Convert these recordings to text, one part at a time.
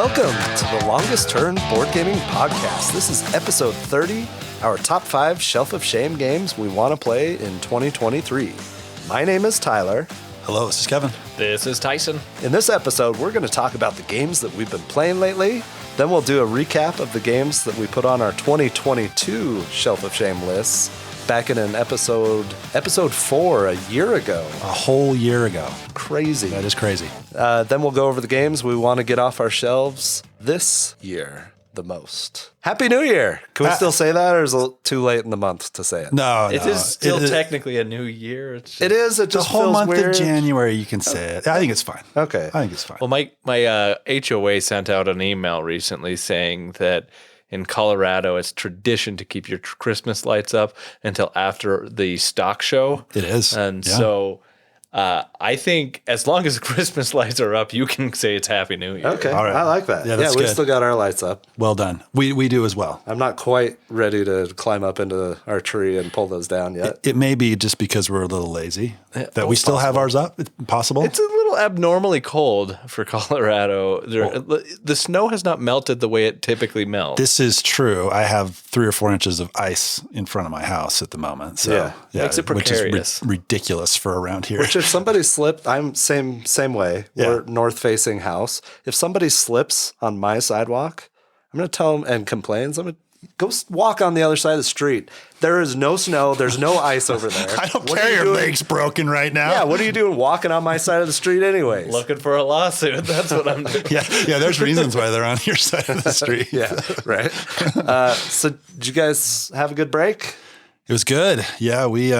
Welcome to the Longest Turn Board Gaming Podcast. This is episode 30, our top 5 Shelf of Shame games we want to play in 2023. My name is Tyler. Hello, this is Kevin. This is Tyson. In this episode, we're going to talk about the games that we've been playing lately. Then we'll do a recap of the games that we put on our 2022 Shelf of Shame lists back in an episode 4 a year ago. A whole year ago. Crazy. That is crazy. Then we'll go over the games we want to get off our shelves this year the most. Happy New Year! Can we still say that, or is it too late in the month to say it? No, It is still technically a new year. It is. It the just whole feels month weird. of January you can say it. I think it's fine. Okay. I think it's fine. Well, my HOA sent out an email recently saying that in Colorado, it's tradition to keep your Christmas lights up until after the stock show. It is. And yeah. so I think as long as the Christmas lights are up, you can say it's Happy New Year. Okay, All right. I like that. Yeah, that's we good. still got our lights up. Well done. We do as well. I'm not quite ready to climb up into our tree and pull those down yet. It may be just because we're a little lazy that we still have ours up. It's possible. It's a little abnormally cold for Colorado. The snow has not melted the way it typically melts. This is true. I have 3 or 4 inches of ice in front of my house at the moment. So Yeah. Makes it precarious. Which is ridiculous for around here. Which if somebody slipped, I'm same way. Yeah. We're north-facing house. If somebody slips on my sidewalk, I'm going to tell them and complains. I'm going to go walk on the other side of the street. There is no snow. There's no ice over there. I don't What care. are you Your doing? leg's broken right now. Yeah, what are you doing walking on my side of the street anyways? Looking for a lawsuit. That's what I'm doing. Yeah. There's reasons why they're on your side of the street. Yeah, right. So did you guys have a good break? It was good. Yeah, we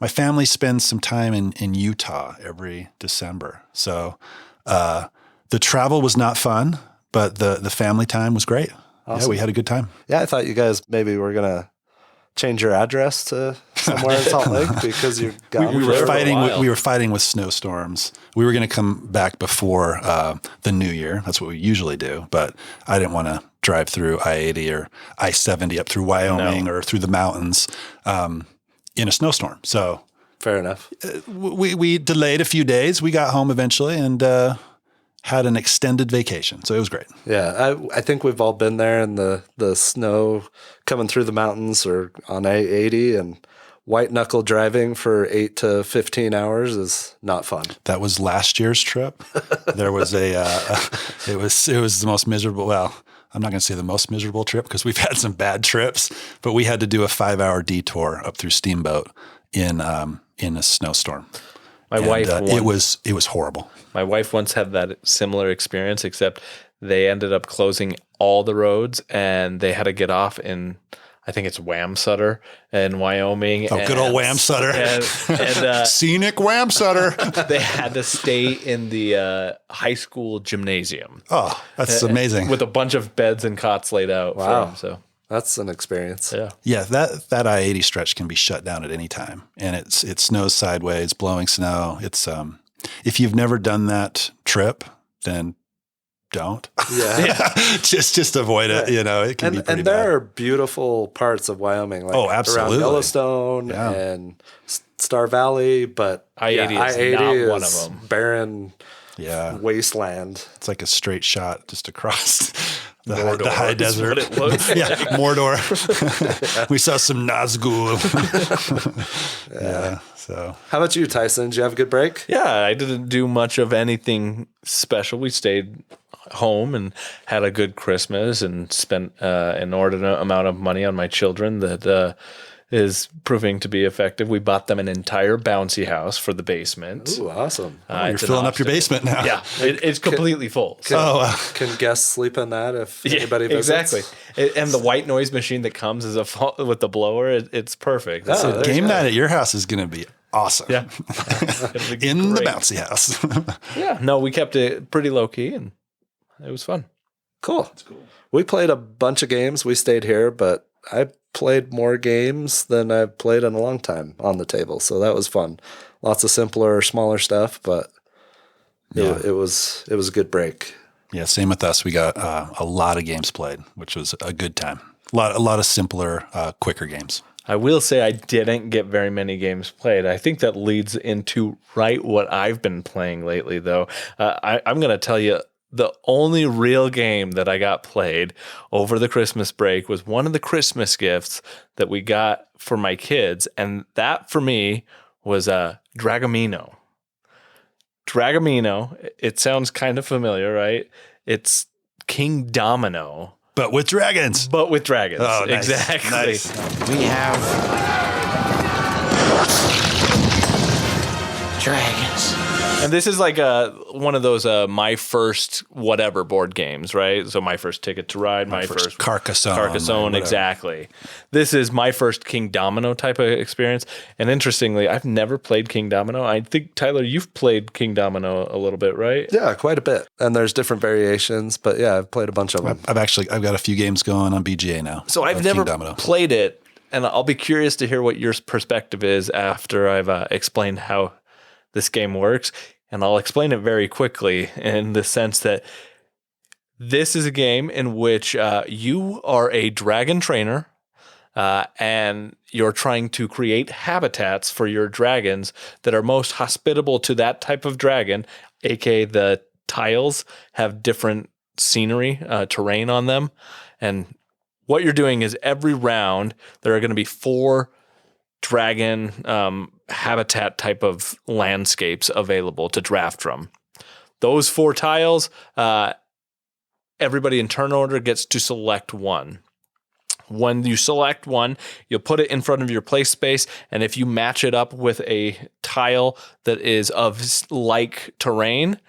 my family spends some time in Utah every December. So the travel was not fun, but the family time was great. Awesome. Yeah, we had a good time. Yeah, I thought you guys maybe were going to change your address to somewhere in Salt Lake because you're gone. We for were a fighting. while. We were fighting with snowstorms. We were going to come back before the New Year. That's what we usually do. But I didn't want to drive through I-80 or I-70 up through Wyoming or through the mountains in a snowstorm. So Fair enough. we delayed a few days. We got home eventually and had an extended vacation. So it was great. Yeah, I think we've all been there in the snow coming through the mountains or on I-80, and white knuckle driving for 8 to 15 hours is not fun. That was last year's trip. There was it was the most miserable. Well, I'm not going to say the most miserable trip because we've had some bad trips, but we had to do a 5-hour detour up through Steamboat in a snowstorm. My wife it was horrible. My wife once had that similar experience, except they ended up closing all the roads and they had to get off in, I think it's Wamsutter in Wyoming. Oh, good old Wamsutter. And Scenic Wamsutter. they had to stay in the high school gymnasium. Oh, that's amazing. With a bunch of beds and cots laid out. Wow. For them, so That's an experience. yeah. Yeah, that I-80 stretch can be shut down at any time, and it snows sideways, blowing snow. It's if you've never done that trip, then don't. Yeah. just avoid it. You know, it can be pretty and there bad. are beautiful parts of Wyoming, like absolutely. around Yellowstone and Star Valley, but I-80 is not one of them. Barren Yeah, wasteland. it's like a straight shot just across the Mordor high is desert. what it looks like. Yeah, Mordor. We saw some Nazgul. Yeah. So How about you, Tyson? Did you have a good break? Yeah, I didn't do much of anything special. We stayed home and had a good Christmas and spent an inordinate amount of money on my children that is proving to be effective. We bought them an entire bouncy house for the basement. Ooh, awesome. you're It's an filling up your obstacle. basement now. Yeah, it's completely full. Can guests sleep in that if anybody visits? Exactly. And the white noise machine that comes as with the blower, it's perfect. Oh, So there you game go. night at your house is going to be awesome. Yeah. In the Great. bouncy house. Yeah, no, we kept it pretty low key and it was fun. Cool. We played a bunch of games. We stayed here, but I played more games than I've played in a long time on the table. So that was fun. Lots of simpler, smaller stuff, but it was a good break. Yeah, same with us. We got a lot of games played, which was a good time. A lot of simpler, quicker games. I will say I didn't get very many games played. I think that leads into right what I've been playing lately, though. I'm going to tell you the only real game that I got played over the Christmas break was one of the Christmas gifts that we got for my kids. And that for me was Dragomino. Dragomino, it sounds kind of familiar, right? It's King Domino. But with dragons. But with dragons. Oh, nice. Exactly. Nice. We have dragons. And this is like one of those my first whatever board games, right? So my first Ticket to Ride, my first Carcassonne, exactly. This is my first King Domino type of experience. And interestingly, I've never played King Domino. I think, Tyler, you've played King Domino a little bit, right? Yeah, quite a bit. And there's different variations, but yeah, I've played a bunch of them. I've got a few games going on BGA now. So I've never played it, and I'll be curious to hear what your perspective is after I've explained how this game works. And I'll explain it very quickly in the sense that this is a game in which you are a dragon trainer and you're trying to create habitats for your dragons that are most hospitable to that type of dragon, aka the tiles have different scenery, terrain on them. And what you're doing is every round, there are going to be 4 dragon habitat type of landscapes available to draft from. Those 4 tiles, everybody in turn order gets to select one. When you select one, you'll put it in front of your play space, and if you match it up with a tile that is of like terrain,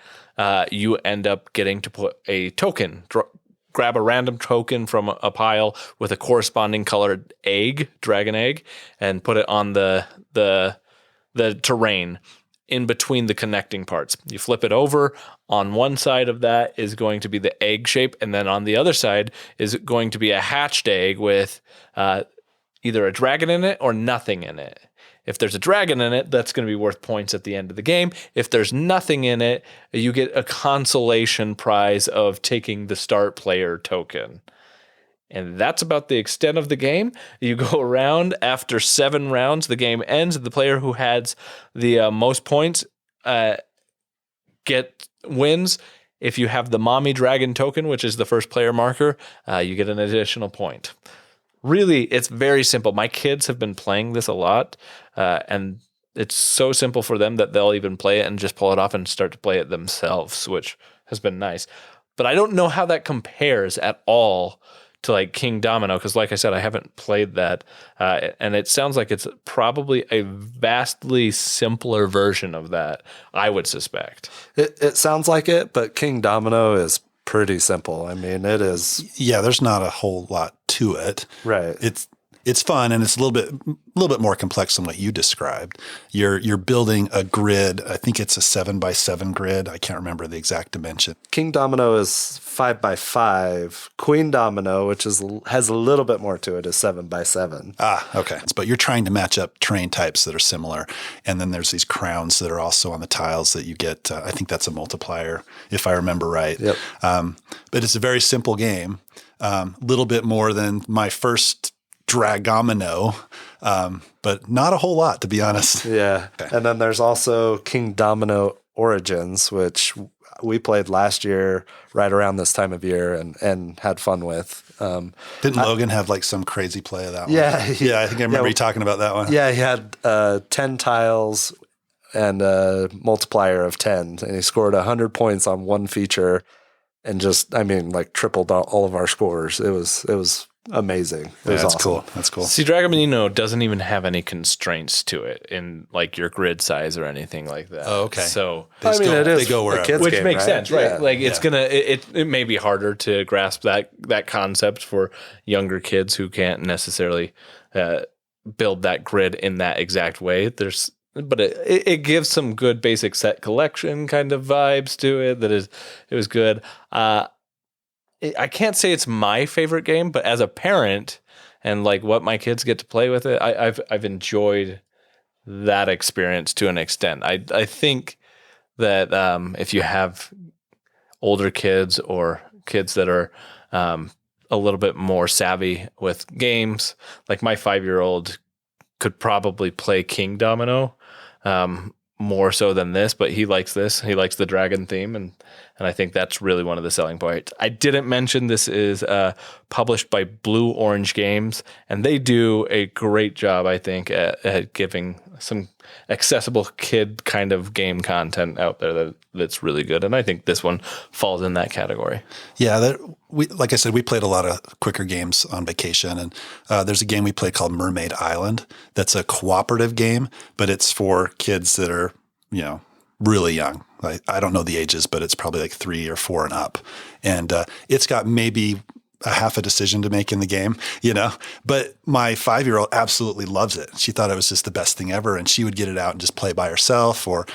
you end up getting to put a token. Grab a random token from a pile with a corresponding colored egg, dragon egg, and put it on the terrain in between the connecting parts. You flip it over. On one side of that is going to be the egg shape, and then on the other side is going to be a hatched egg with either a dragon in it or nothing in it. If there's a dragon in it, that's going to be worth points at the end of the game. If there's nothing in it, you get a consolation prize of taking the start player token. And that's about the extent of the game. You go around after 7 rounds, the game ends. The player who has the most points wins. If you have the mommy dragon token, which is the first player marker, you get an additional point. Really, it's very simple. My kids have been playing this a lot, and it's so simple for them that they'll even play it and just pull it off and start to play it themselves, which has been nice. But I don't know how that compares at all to like King Domino, because like I said, I haven't played that, and it sounds like it's probably a vastly simpler version of that, I would suspect. It sounds like it, but King Domino is pretty simple. I mean, it is. Yeah, there's not a whole lot to it. Right. It's fun, and it's a little bit more complex than what you described. You're building a grid. I think it's a 7x7 grid. I can't remember the exact dimension. King Domino is 5x5. Queen Domino, which has a little bit more to it, is 7x7. Ah, okay. But you're trying to match up terrain types that are similar, and then there's these crowns that are also on the tiles that you get. I think that's a multiplier, if I remember right. Yep. But it's a very simple game. Little bit more than my first Dragomino, but not a whole lot, to be honest. Yeah. Okay. And then there's also King Domino Origins, which we played last year right around this time of year and had fun with. Didn't Logan have like some crazy play of that one? Yeah. Yeah, I think I remember you talking about that one. Yeah, he had 10 tiles and a multiplier of 10, and he scored 100 points on one feature and just, I mean, like tripled all of our scores. It was amazing. It was that's awesome. cool. That's cool. See, Dragomino doesn't even have any constraints to it in like your grid size or anything like that. Oh, okay. So they go wherever. which makes sense, right? Yeah. Like it's gonna it may be harder to grasp that concept for younger kids who can't necessarily build that grid in that exact way. But it gives some good basic set collection kind of vibes to it. It was good. I can't say it's my favorite game, but as a parent and like what my kids get to play with it, I've enjoyed that experience to an extent. I think that if you have older kids or kids that are a little bit more savvy with games, like my 5-year-old could probably play King Domino more so than this, but he likes this. He likes the dragon theme, and I think that's really one of the selling points. I didn't mention this is published by Blue Orange Games, and they do a great job, I think, at giving some accessible kid kind of game content out there that's really good. And I think this one falls in that category. Yeah, like I said, we played a lot of quicker games on vacation, and there's a game we played called Mermaid Island. That's a cooperative game, but it's for kids that are, really young. I don't know the ages, but it's probably like 3 or 4 and up. And it's got maybe a half a decision to make in the game, but my 5-year-old absolutely loves it. She thought it was just the best thing ever. And she would get it out and just play by herself or,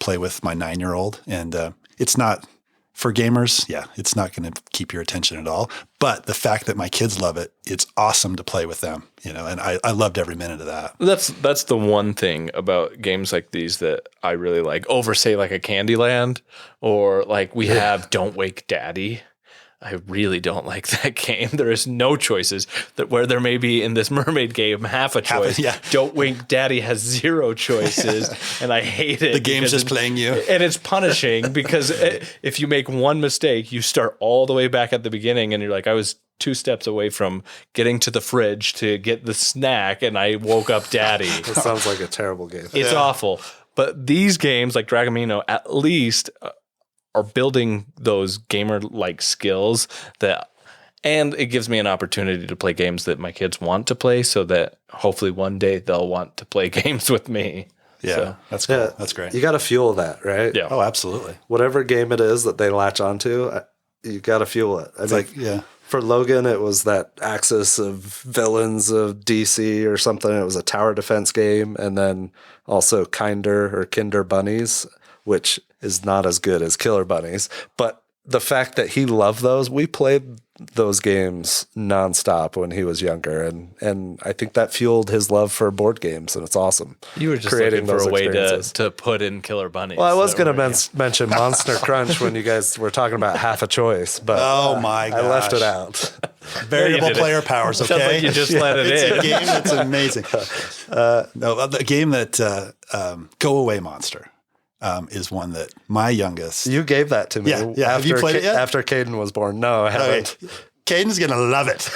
play with my 9-year-old. And it's not for gamers. Yeah, it's not going to keep your attention at all. But the fact that my kids love it, it's awesome to play with them, and I loved every minute of that. That's the one thing about games like these that I really like over, say, like a Candyland, or like we have Don't Wake Daddy. I really don't like that game. There is no choices where there may be in this mermaid game half a choice. Don't Wink Daddy has 0 choices, and I hate it. The game's just playing you. And it's punishing because if you make one mistake, you start all the way back at the beginning, and you're like, I was 2 steps away from getting to the fridge to get the snack, and I woke up Daddy. That sounds like a terrible game. It's awful. But these games like Dragomino at least are building those gamer-like skills and it gives me an opportunity to play games that my kids want to play, so that hopefully one day they'll want to play games with me. Yeah, so, that's cool. Yeah, that's great. You got to fuel that, right? Yeah. Oh, absolutely. Whatever game it is that they latch onto, you got to fuel it. For Logan, it was that axis of villains of DC or something. It was a tower defense game, and then also Kinder Bunnies, which is not as good as Killer Bunnies. But the fact that he loved those, we played those games nonstop when he was younger. And I think that fueled his love for board games, and it's awesome. You were just looking for a way to put in Killer Bunnies. Well, I was going to mention Monster Crunch when you guys were talking about half a choice, but oh my gosh. I left it out. Variable player powers, okay? Sounds like you just let it in. It's a game that's amazing. No, the game that Go Away Monster. Is one that my youngest. You gave that to me. Yeah. Have you played it yet? After Caden was born. No, I haven't. Okay. Caden's gonna love it.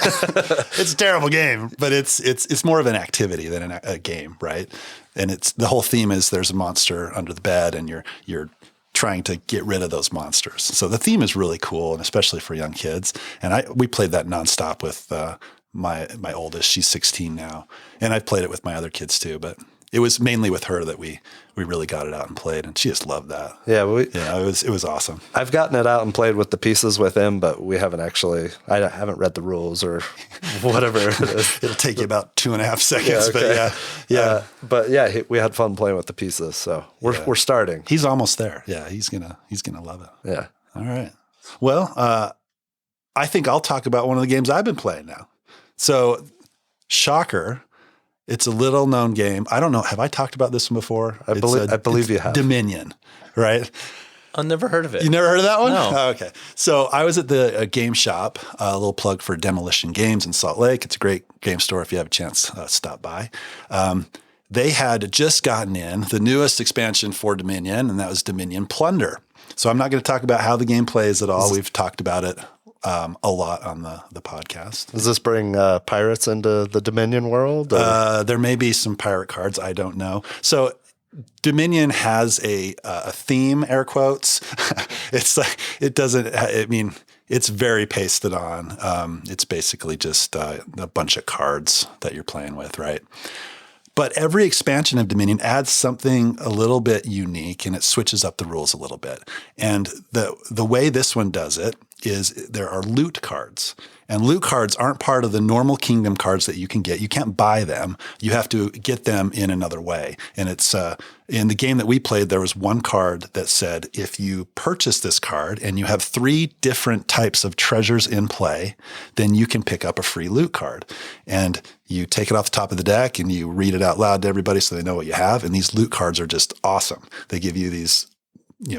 It's a terrible game, but it's more of an activity than a game, right? And it's the whole theme is there's a monster under the bed, and you're trying to get rid of those monsters. So the theme is really cool, and especially for young kids. And we played that nonstop with my oldest. She's 16 now, and I've played it with my other kids too, but. It was mainly with her that we really got it out and played, and she just loved that. Yeah, it was awesome. I've gotten it out and played with the pieces with him, but we haven't actually. I haven't read the rules or whatever it is. It'll take you about 2.5 seconds, but we had fun playing with the pieces, so we're starting. He's almost there. Yeah, he's gonna love it. Yeah. All right. Well, I think I'll talk about one of the games I've been playing now. So, shocker. It's a little known game. I don't know. Have I talked about this one before? I believe you have. Dominion, right? I've never heard of it. You never heard of that one? No. Oh, okay. So I was at the game shop, a little plug for Demolition Games in Salt Lake. It's a great game store. If you have a chance, stop by. They had just gotten in the newest expansion for Dominion, and that was Dominion Plunder. So I'm not going to talk about how the game plays at all. We've talked about it a lot on the podcast. Does this bring pirates into the Dominion world? There may be some pirate cards. I don't know. So Dominion has a theme, air quotes. It's like it doesn't. I mean, it's very pasted on. It's basically just a bunch of cards that you're playing with, right? But every expansion of Dominion adds something a little bit unique, and it switches up the rules a little bit. And the way this one does it is there are loot cards. And loot cards aren't part of the normal kingdom cards that you can get. You can't buy them. You have to get them in another way. And it's in the game that we played, there was one card that said, if you purchase this card and you have 3 different types of treasures in play, then you can pick up a free loot card. And you take it off the top of the deck and you read it out loud to everybody so they know what you have. And these loot cards are just awesome. They give you these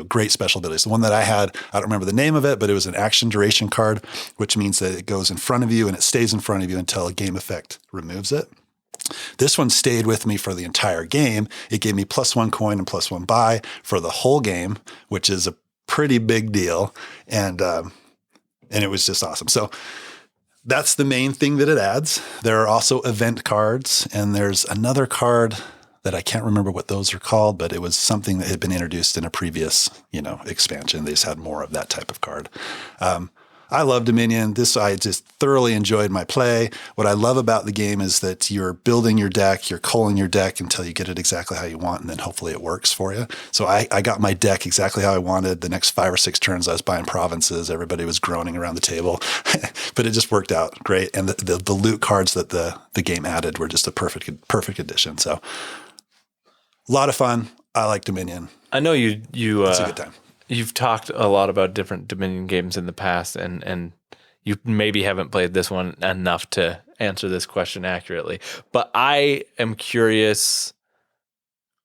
great special abilities. The one that I had, I don't remember the name of it, but it was an action duration card, which means that it goes in front of you and it stays in front of you until a game effect removes it. This one stayed with me for the entire game. It gave me +1 coin and +1 buy for the whole game, which is a pretty big deal. And it was just awesome. So that's the main thing that it adds. There are also event cards, and there's another card that I can't remember what those are called, but it was something that had been introduced in a previous, expansion. They just had more of that type of card. I love Dominion. I just thoroughly enjoyed my play. What I love about the game is that you're building your deck, you're culling your deck until you get it exactly how you want, and then hopefully it works for you. So I got my deck exactly how I wanted. The next 5 or 6 turns, I was buying provinces. Everybody was groaning around the table, but it just worked out great. And the loot cards that the game added were just a perfect addition. So a lot of fun. I like Dominion. I know you. It's a good time. You've talked a lot about different Dominion games in the past, and you maybe haven't played this one enough to answer this question accurately. But I am curious,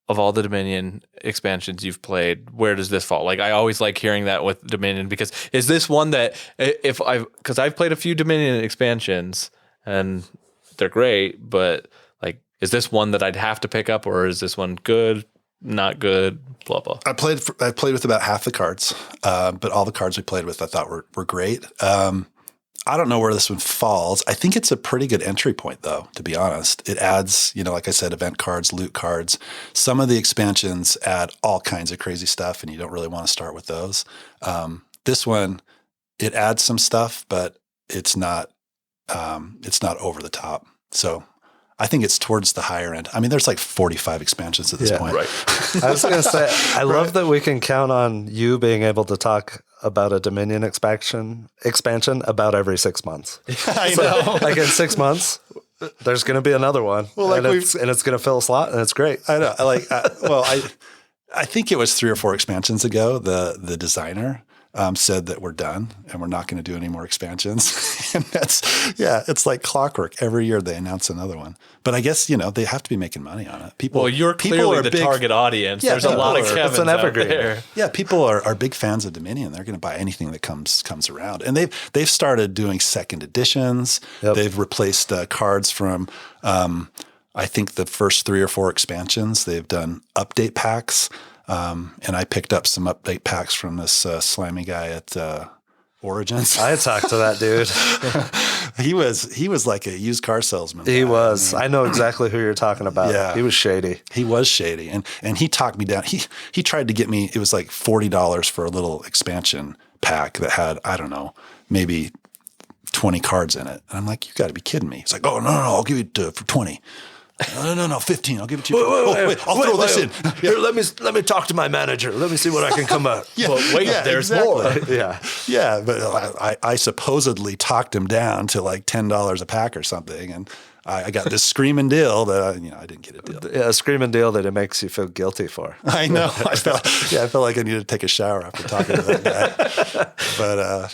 of all the Dominion expansions you've played, where does this fall? Like, I always like hearing that with Dominion, because is this one that because I've played a few Dominion expansions and they're great, but like, is this one that I'd have to pick up, or is this one good? Not good, blah, blah. I played with about half the cards, but all the cards we played with I thought were great. I don't know where this one falls. I think it's a pretty good entry point, though, to be honest. It adds, like I said, event cards, loot cards. Some of the expansions add all kinds of crazy stuff, and you don't really want to start with those. This one, it adds some stuff, but it's not over the top. So I think it's towards the higher end. I mean, there's like 45 expansions at this point. Right. I was going to say, I love that we can count on you being able to talk about a Dominion expansion about every 6 months. I know. Like in 6 months, there's going to be another one. Well, like and it's going to fill a slot, and it's great. I know. I think it was 3 or 4 expansions ago, the designer said that we're done and we're not going to do any more expansions. And it's like clockwork. Every year they announce another one. But I guess, they have to be making money on it. You're clearly the target audience. Yeah, there's a lot of Kevins it's an evergreen. out there. Yeah, people are big fans of Dominion. They're going to buy anything that comes around. And they've started doing second editions. Yep. They've replaced cards from I think the first 3 or 4 expansions. They've done update packs. And I picked up some update packs from this slimy guy at Origins. I talked to that dude. He was like a used car salesman. He was. I know exactly who you're talking about. Yeah. He was shady. He was shady. And he talked me down. He tried to get me, it was like $40 for a little expansion pack that had, I don't know, maybe 20 cards in it. And I'm like, you got to be kidding me. He's like, oh, no, I'll give it for 20. No, 15. I'll give it to you. Wait, I'll throw this in. Here, let me talk to my manager. Let me see what I can come up. There's more. Yeah, but I supposedly talked him down to like $10 a pack or something, and I got this screaming deal that I didn't get a deal. Yeah, a screaming deal that it makes you feel guilty for. I know. I felt like I needed to take a shower after talking to that guy. But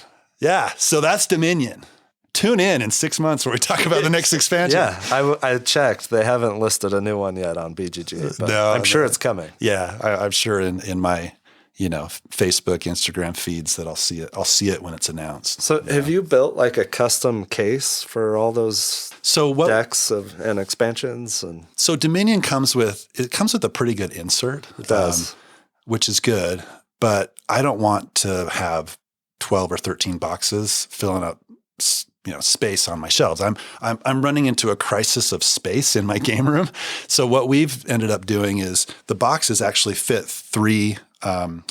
so that's Dominion. Tune in 6 months where we talk about the next expansion. Yeah, I checked. They haven't listed a new one yet on BGG, but I'm sure it's coming. Yeah, I'm sure in my Facebook, Instagram feeds that I'll see it. I'll see it when it's announced. So have you built like a custom case for all those decks and expansions? And so Dominion comes with a pretty good insert. It does, which is good. But I don't want to have 12 or 13 boxes filling up space on my shelves. I'm running into a crisis of space in my game room. So what we've ended up doing is the boxes actually fit 3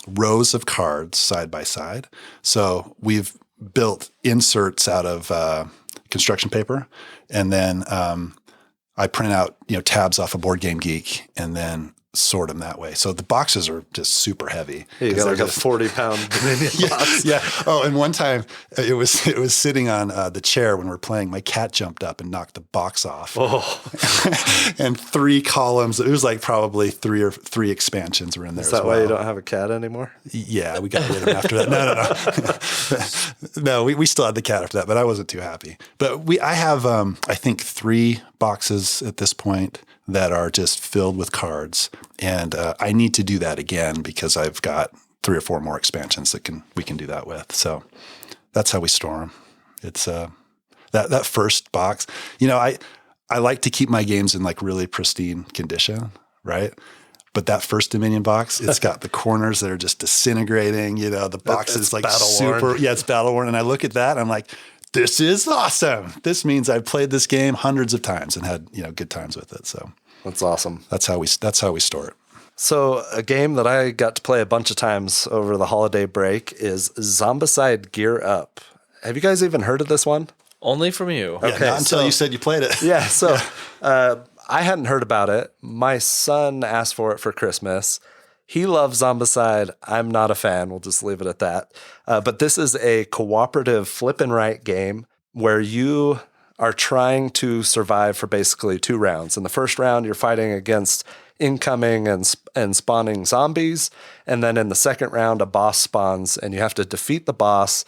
rows of cards side by side. So we've built inserts out of construction paper, and then I print out tabs off of Board Game Geek, and then sort them that way. So the boxes are just super heavy. You got like a 40-pound Dominion box. Yeah. Oh, and one time it was sitting on the chair when we were playing. My cat jumped up and knocked the box off. Oh. And 3 columns. It was like probably 3 expansions were in there. Is that why you don't have a cat anymore? Yeah, we got rid of him after that. No. No, we still had the cat after that, but I wasn't too happy. But I have I think 3 boxes at this point that are just filled with cards. And I need to do that again because I've got 3 or 4 more expansions that we can do that with. So that's how we store them. It's that first box. I like to keep my games in like really pristine condition, right? But that first Dominion box, it's got the corners that are just disintegrating. You know, the box is like super. Yeah, it's battle worn. And I look at that, and I'm like, this is awesome. This means I've played this game hundreds of times and had good times with it. So that's awesome. That's how we store it. So a game that I got to play a bunch of times over the holiday break is Zombicide Gear Up. Have you guys even heard of this one? Only from you. Yeah, not until you said you played it. Yeah, so I hadn't heard about it. My son asked for it for Christmas. He loves Zombicide. I'm not a fan. We'll just leave it at that. But this is a cooperative flip and right game where you are trying to survive for basically 2 rounds. In the first round, you're fighting against incoming and spawning zombies. And then in the second round, a boss spawns, and you have to defeat the boss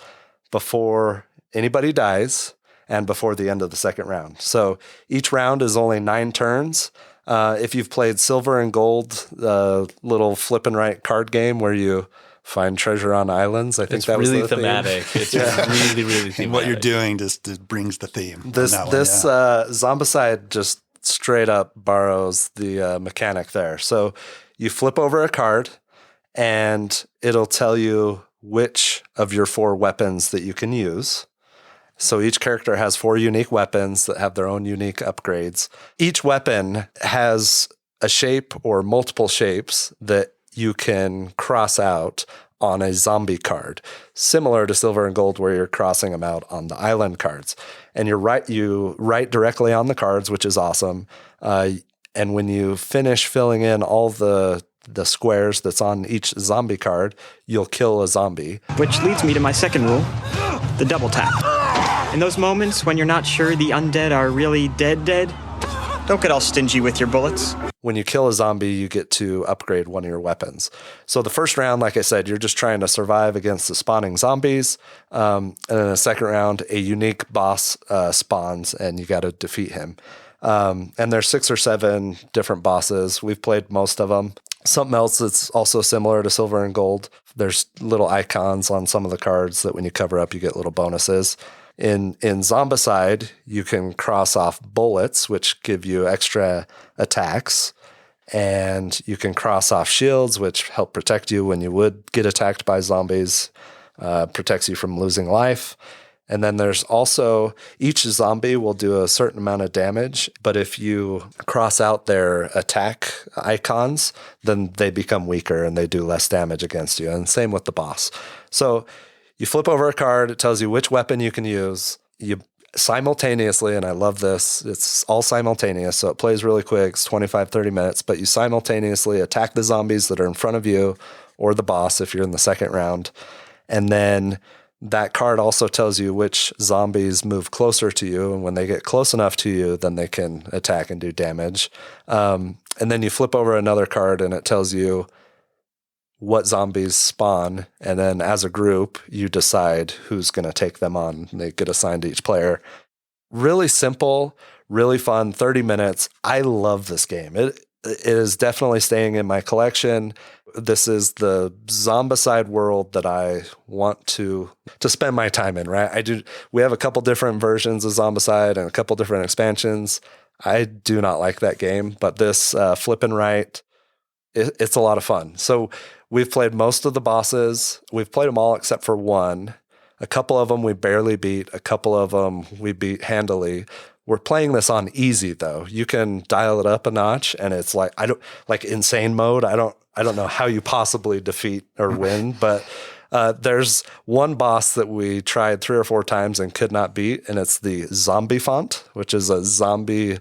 before anybody dies and before the end of the second round. So each round is only 9 turns. If you've played Silver and Gold, the little flip and right card game where you find treasure on islands, I think it's that was really the thematic. theme. It's really, really thematic. And what you're doing just brings the theme. This Zombicide just straight up borrows the mechanic there. So you flip over a card, and it'll tell you which of your 4 weapons that you can use. So each character has 4 unique weapons that have their own unique upgrades. Each weapon has a shape or multiple shapes that you can cross out on a zombie card, similar to Silver and Gold where you're crossing them out on the island cards. And you write directly on the cards, which is awesome. And when you finish filling in all the squares that's on each zombie card, you'll kill a zombie. Which leads me to my second rule, the double tap. In those moments when you're not sure the undead are really dead, don't get all stingy with your bullets. When you kill a zombie, you get to upgrade one of your weapons. So the first round, like I said, you're just trying to survive against the spawning zombies. And in the second round, a unique boss spawns, and you got to defeat him. And there's 6 or 7 different bosses. We've played most of them. Something else that's also similar to Silver and Gold, there's little icons on some of the cards that when you cover up, you get little bonuses. In Zombicide, you can cross off bullets, which give you extra attacks, and you can cross off shields, which help protect you when you would get attacked by zombies, protects you from losing life. And then there's also, each zombie will do a certain amount of damage, but if you cross out their attack icons, then they become weaker and they do less damage against you. And same with the boss. So you flip over a card, it tells you which weapon you can use. You simultaneously, and I love this, it's all simultaneous, so it plays really quick, it's 25, 30 minutes, but you simultaneously attack the zombies that are in front of you or the boss if you're in the second round. And then that card also tells you which zombies move closer to you, and when they get close enough to you, then they can attack and do damage. And then you flip over another card, and it tells you what zombies spawn, and then as a group, you decide who's going to take them on. They get assigned to each player. Really simple, really fun, 30 minutes. I love this game. It is definitely staying in my collection. This is the Zombicide world that I want to spend my time in, right? We have a couple different versions of Zombicide and a couple different expansions. I do not like that game, but this flip and right, it's a lot of fun. So we've played most of the bosses. We've played them all except for one. A couple of them we barely beat. A couple of them we beat handily. We're playing this on easy though. You can dial it up a notch, and it's like insane mode. I don't know how you possibly defeat or win, but there's one boss that we tried 3 or 4 times and could not beat, and it's the zombie font, which is a zombie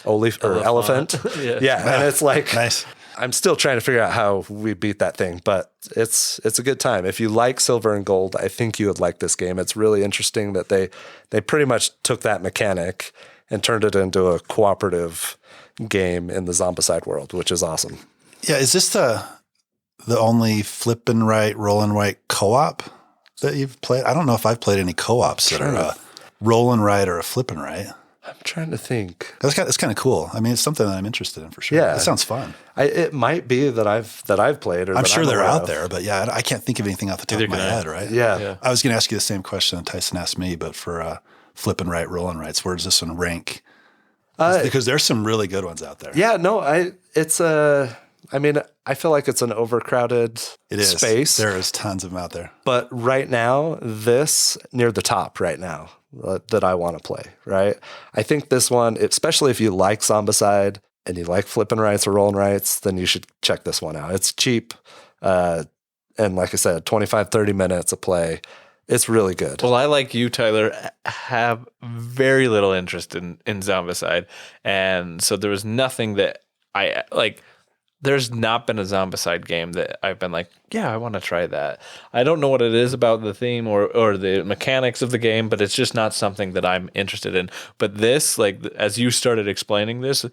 elephant. Yeah, and it's like nice. I'm still trying to figure out how we beat that thing, but it's a good time. If you like Silver and Gold, I think you would like this game. It's really interesting that they pretty much took that mechanic and turned it into a cooperative game in the Zombicide world, which is awesome. Yeah, is this the only flip and right, roll and right co-op that you've played? I don't know if I've played any co-ops that are a roll and right or a flip and right. I'm trying to think. It's kind of cool. I mean, it's something that I'm interested in for sure. Yeah, it sounds fun. It might be that I've played, or I'm sure they're out of. there, but yeah, I can't think of anything off the top of my head. Right? Yeah. I was going to ask you the same question that Tyson asked me, but for flip and right, roll and rights, where does this one rank? Because there's some really good ones out there. Yeah, no, I feel like it's an overcrowded space. There is tons of them out there. But right now, this near the top right now that I want to play, right? I think this one, especially if you like Zombicide and you like flipping rights or rolling rights, then you should check this one out. It's cheap. And like I said, 25, 30 minutes of play. It's really good. Well, I, like you, Tyler, have very little interest in Zombicide. And so there was nothing that I like. There's not been a Zombicide game that I've been like, yeah, I want to try that. I don't know what it is about the theme or the mechanics of the game, but it's just not something that I'm interested in. But this, like, as you started explaining this,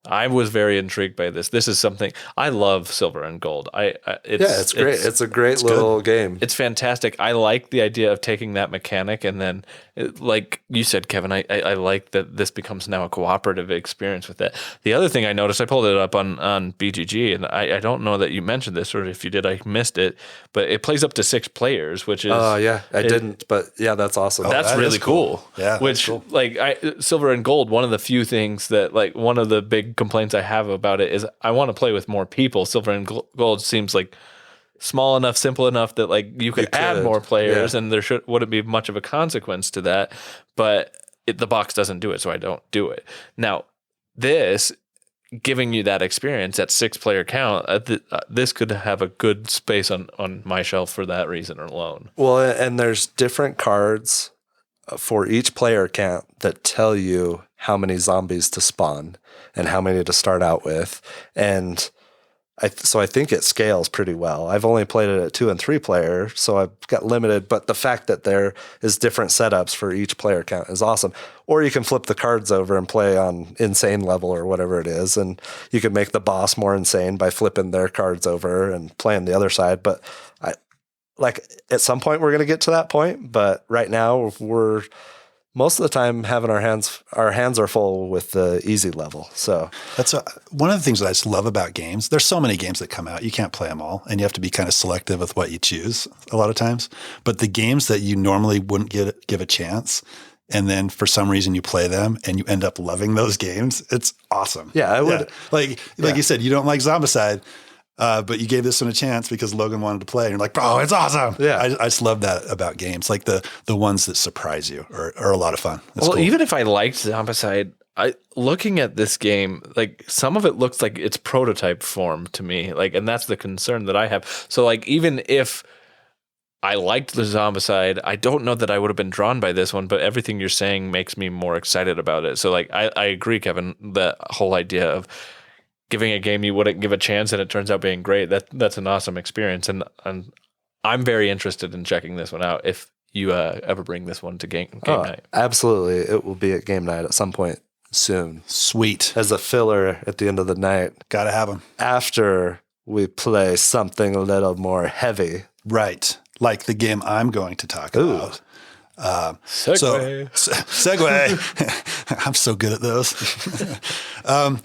I was very intrigued by this. This is something I love. Silver and Gold. It's great. It's a great little game. It's fantastic. I like the idea of taking that mechanic and then, like you said, Kevin, I like that this becomes now a cooperative experience with it. The other thing I noticed, I pulled it up on BGG, and I don't know that you mentioned this, or if you did, I missed it, but it plays up to 6 players, which is I didn't, but yeah, that's awesome. That's really cool. Yeah, which cool. like Silver and Gold, one of the few things that, like, one of the big complaints I have about it is I want to play with more people. Silver and Gold seems like small enough, simple enough that, like, you could add more players, and there wouldn't be much of a consequence to that. But the box doesn't do it, so I don't do it. Now, this giving you that experience at 6-player count, this could have a good space on my shelf for that reason alone. Well, and there's different cards for each player count that tell you how many zombies to spawn and how many to start out with. And so I think it scales pretty well. I've only played it at 2 and 3 player, so I've got limited, but the fact that there is different setups for each player count is awesome. Or you can flip the cards over and play on insane level or whatever it is, and you can make the boss more insane by flipping their cards over and playing the other side. But at some point we're going to get to that point, but right now we're most of the time having our hands are full with the easy level. So that's one of the things that I just love about games. There's so many games that come out. You can't play them all, and you have to be kind of selective with what you choose a lot of times. But the games that you normally wouldn't give a chance, and then for some reason you play them and you end up loving those games, it's awesome. Yeah, I would. Yeah. Like you said, you don't like Zombicide, but you gave this one a chance because Logan wanted to play, and you're like, bro, it's awesome. Yeah. I just love that about games. Like the ones that surprise you are a lot of fun. It's cool. Even if I liked Zombicide, looking at this game, like, some of it looks like it's prototype form to me. Like, and that's the concern that I have. So, like, even if I liked the Zombicide, I don't know that I would have been drawn by this one, but everything you're saying makes me more excited about it. So, like, I agree, Kevin, the whole idea of giving a game you wouldn't give a chance and it turns out being great. That's an awesome experience. And I'm very interested in checking this one out if you ever bring this one to game night. Absolutely. It will be at game night at some point soon. Sweet. As a filler at the end of the night. Gotta have them. After we play something a little more heavy. Right. Like the game I'm going to talk about. Segue. Segue. I'm so good at those.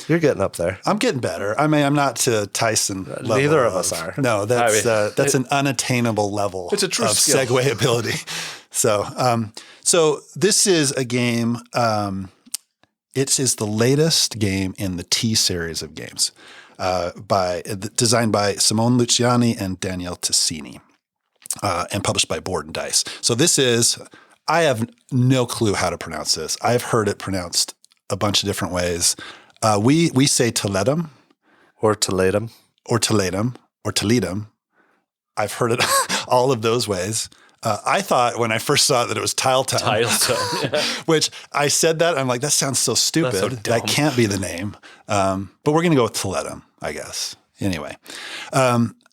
You're getting up there. I'm getting better. I mean, I'm not to Tyson level. Neither of us are. No, that's an unattainable level it's a true of skill. segue ability. So this is a game. It is the latest game in the T series of games, designed by Simone Luciani and Daniele Tassini. And published by Board and Dice. So this is, I have no clue how to pronounce this. I've heard it pronounced a bunch of different ways. We say Tiletum. Or Tiletum. Or Tiletum. Or Tiletum. I've heard it all of those ways. I thought when I first saw it that it was Tiletum. Tiletum, yeah. Which I said that, I'm like, that sounds so stupid. So that can't be the name. But we're going to go with Tiletum, I guess. Anyway.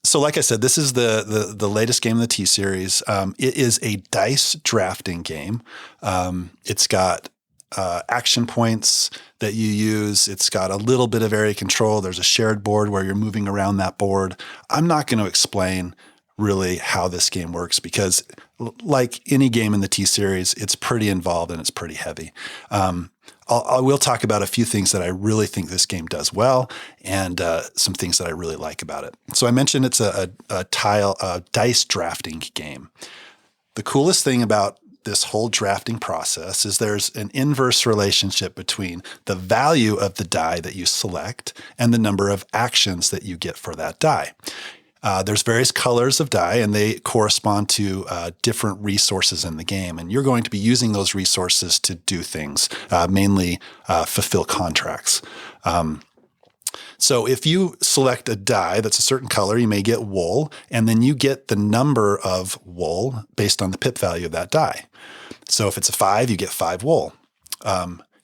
So like I said, this is the latest game in the T series. It is a dice drafting game. It's got action points that you use. It's got a little bit of area control. There's a shared board where you're moving around that board. I'm not going to explain really how this game works because like any game in the T series, it's pretty involved and it's pretty heavy. I will talk about a few things that I really think this game does well and some things that I really like about it. So I mentioned it's a dice drafting game. The coolest thing about this whole drafting process is there's an inverse relationship between the value of the die that you select and the number of actions that you get for that die. There's various colors of die, and they correspond to different resources in the game. And you're going to be using those resources to do things, mainly fulfill contracts. So if you select a die that's a certain color, you may get wool, and then you get the number of wool based on the pip value of that die. So if it's a 5, you get 5 wool.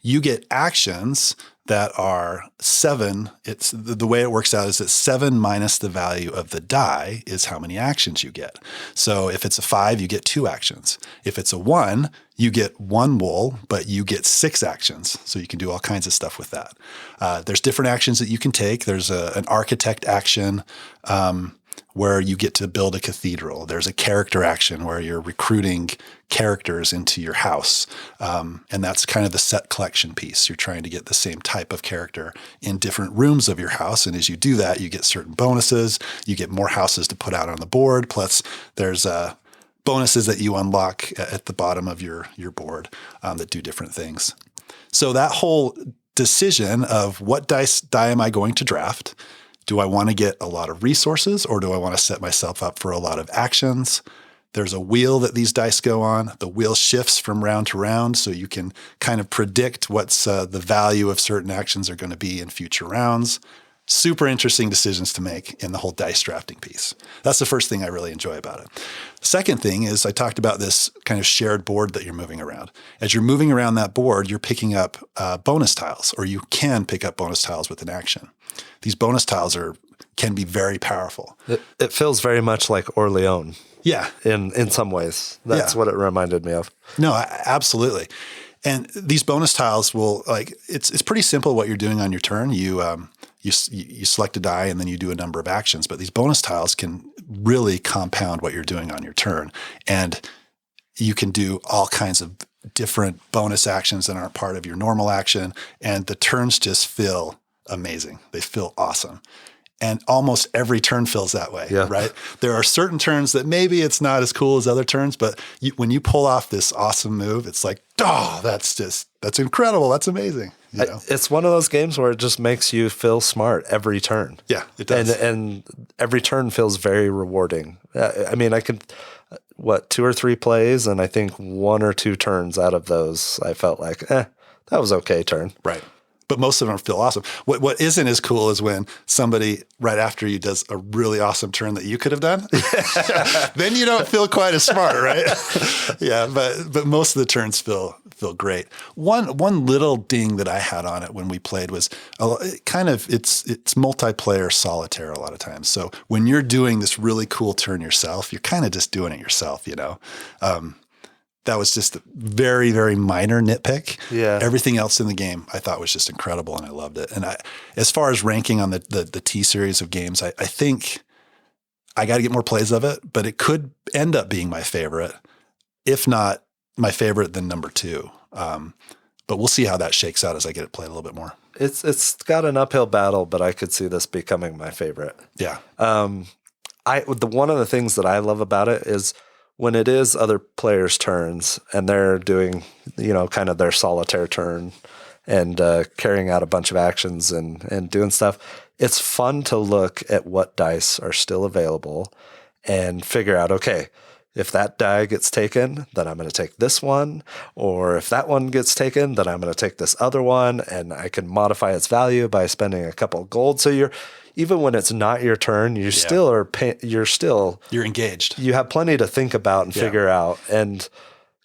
You get actions that are 7. It's the way it works out is that 7 minus the value of the die is how many actions you get. So if it's a 5, you get 2 actions. If it's a 1, you get 1 wool, but you get 6 actions. So you can do all kinds of stuff with that. There's different actions that you can take. There's an architect action where you get to build a cathedral. There's a character action where you're recruiting characters into your house. And that's kind of the set collection piece. You're trying to get the same type of character in different rooms of your house. And as you do that, you get certain bonuses. You get more houses to put out on the board. Plus, there's bonuses that you unlock at the bottom of your board that do different things. So that whole decision of what die am I going to draft? Do I want to get a lot of resources, or do I want to set myself up for a lot of actions? There's a wheel that these dice go on. The wheel shifts from round to round, so you can kind of predict what's the value of certain actions are going to be in future rounds. Super interesting decisions to make in the whole dice drafting piece. That's the first thing I really enjoy about it. The second thing is I talked about this kind of shared board that you're moving around. As you're moving around that board, you're picking up bonus tiles, or you can pick up bonus tiles with an action. These bonus tiles can be very powerful. It feels very much like Orleans. Yeah. In some ways. That's what it reminded me of. No, absolutely. And these bonus tiles will, it's pretty simple what you're doing on your turn. You select a die and then you do a number of actions, but these bonus tiles can really compound what you're doing on your turn. And you can do all kinds of different bonus actions that aren't part of your normal action. And the turns just feel amazing. They feel awesome. And almost every turn feels that way, right? There are certain turns that maybe it's not as cool as other turns, but when you pull off this awesome move, it's like, oh, that's incredible. That's amazing. You know? It's one of those games where it just makes you feel smart every turn. Yeah, it does. And every turn feels very rewarding. I mean, I could, 2 or 3 plays, and I think 1 or 2 turns out of those, I felt like, that was okay turn. Right. But most of them feel awesome. What isn't as cool is when somebody right after you does a really awesome turn that you could have done. Then you don't feel quite as smart, right? Yeah, but most of the turns feel great. One little ding that I had on it when we played was it's multiplayer solitaire a lot of times. So when you're doing this really cool turn yourself, you're kind of just doing it yourself, you know. That was just a very, very minor nitpick. Yeah. Everything else in the game I thought was just incredible, and I loved it. And as far as ranking on the T series of games, I think I got to get more plays of it, but it could end up being my favorite, if not my favorite, then number 2. But we'll see how that shakes out as I get it played a little bit more. It's got an uphill battle, but I could see this becoming my favorite. Yeah. One of the things that I love about it is when it is other players' turns and they're doing, kind of their solitaire turn and carrying out a bunch of actions and doing stuff, it's fun to look at what dice are still available and figure out, okay, if that die gets taken, then I'm going to take this one. Or if that one gets taken, then I'm going to take this other one, and I can modify its value by spending a couple of gold. So even when it's not your turn, you're engaged. You have plenty to think about and figure out, and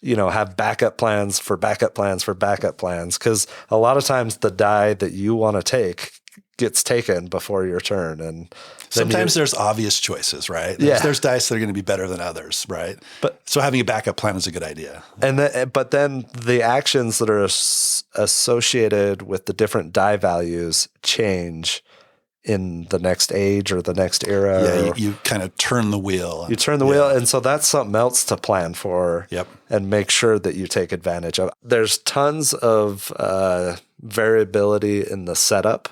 have backup plans for backup plans for backup plans. Because a lot of times the die that you want to take gets taken before your turn, and sometimes there's obvious choices, right? There's dice that are going to be better than others, right? So having a backup plan is a good idea. But then the actions that are associated with the different die values change in the next age or the next era. Yeah, you kind of turn the wheel. You turn the wheel, and so that's something else to plan for. Yep. And make sure that you take advantage of. There's tons of variability in the setup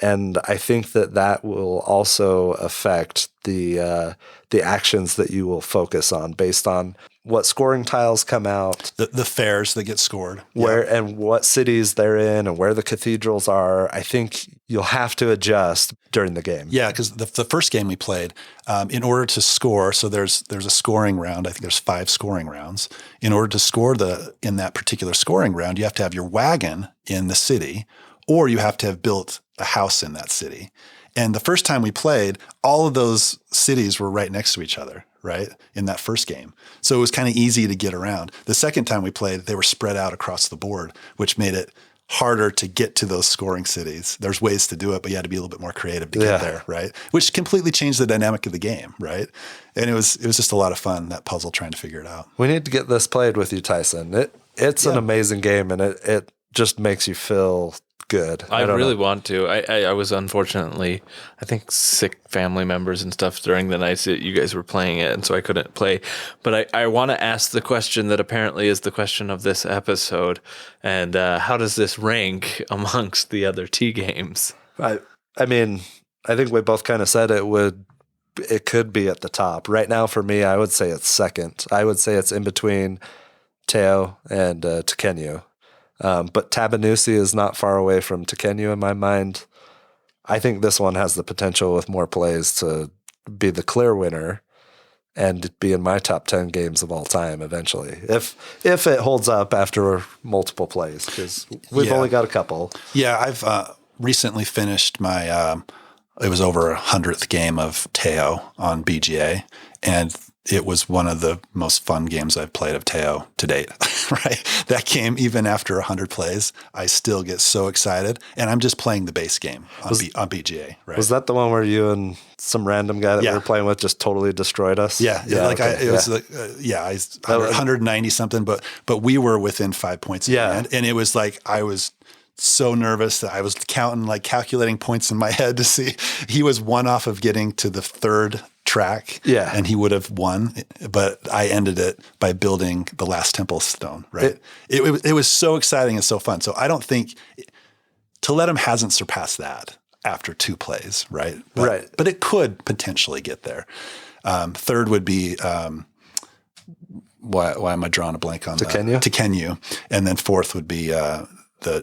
And I think that will also affect the actions that you will focus on based on what scoring tiles come out, the fairs that get scored, and what cities they're in and where the cathedrals are. I think you'll have to adjust during the game. Yeah, because the first game we played, in order to score, so there's a scoring round. I think there's 5 scoring rounds. In order to score in that particular scoring round, you have to have your wagon in the city, or you have to have built a house in that city. And the first time we played, all of those cities were right next to each other, right, in that first game. So it was kind of easy to get around. The second time we played, they were spread out across the board, which made it harder to get to those scoring cities. There's ways to do it, but you had to be a little bit more creative to get there, right? Which completely changed the dynamic of the game, right? And it was just a lot of fun, that puzzle, trying to figure it out. We need to get this played with you, Tyson. It's an amazing game, and it just makes you feel good. I really want to. I was unfortunately, I think, sick family members and stuff during the nights that you guys were playing it, and so I couldn't play. But I want to ask the question that apparently is the question of this episode, and how does this rank amongst the other T games? I mean, I think we both kind of said it could be at the top. Right now, for me, I would say it's second. I would say it's in between Teo and Tekenyu. But Tabanusi is not far away from Tekenyu in my mind. I think this one has the potential with more plays to be the clear winner and be in my top 10 games of all time eventually. If it holds up after multiple plays, because we've only got a couple. Yeah, I've recently finished my, it was over 100th game of Teo on BGA, and it was one of the most fun games I've played of Teo to date, right? That game, even after 100 plays, I still get so excited. And I'm just playing the base game on BGA, right? Was that the one where you and some random guy that we were playing with just totally destroyed us? Yeah. It was like, I 190 something, but we were within 5 points at the end. And it was like, I was so nervous that I was calculating points in my head to see. He was one off of getting to the third track, and he would have won, but I ended it by building the last temple stone, right? It was so exciting and so fun. So I don't think Tiletum hasn't surpassed that after 2 plays, right? But it could potentially get there. Third would be why am I drawing a blank on Tekenyu? And then fourth would be the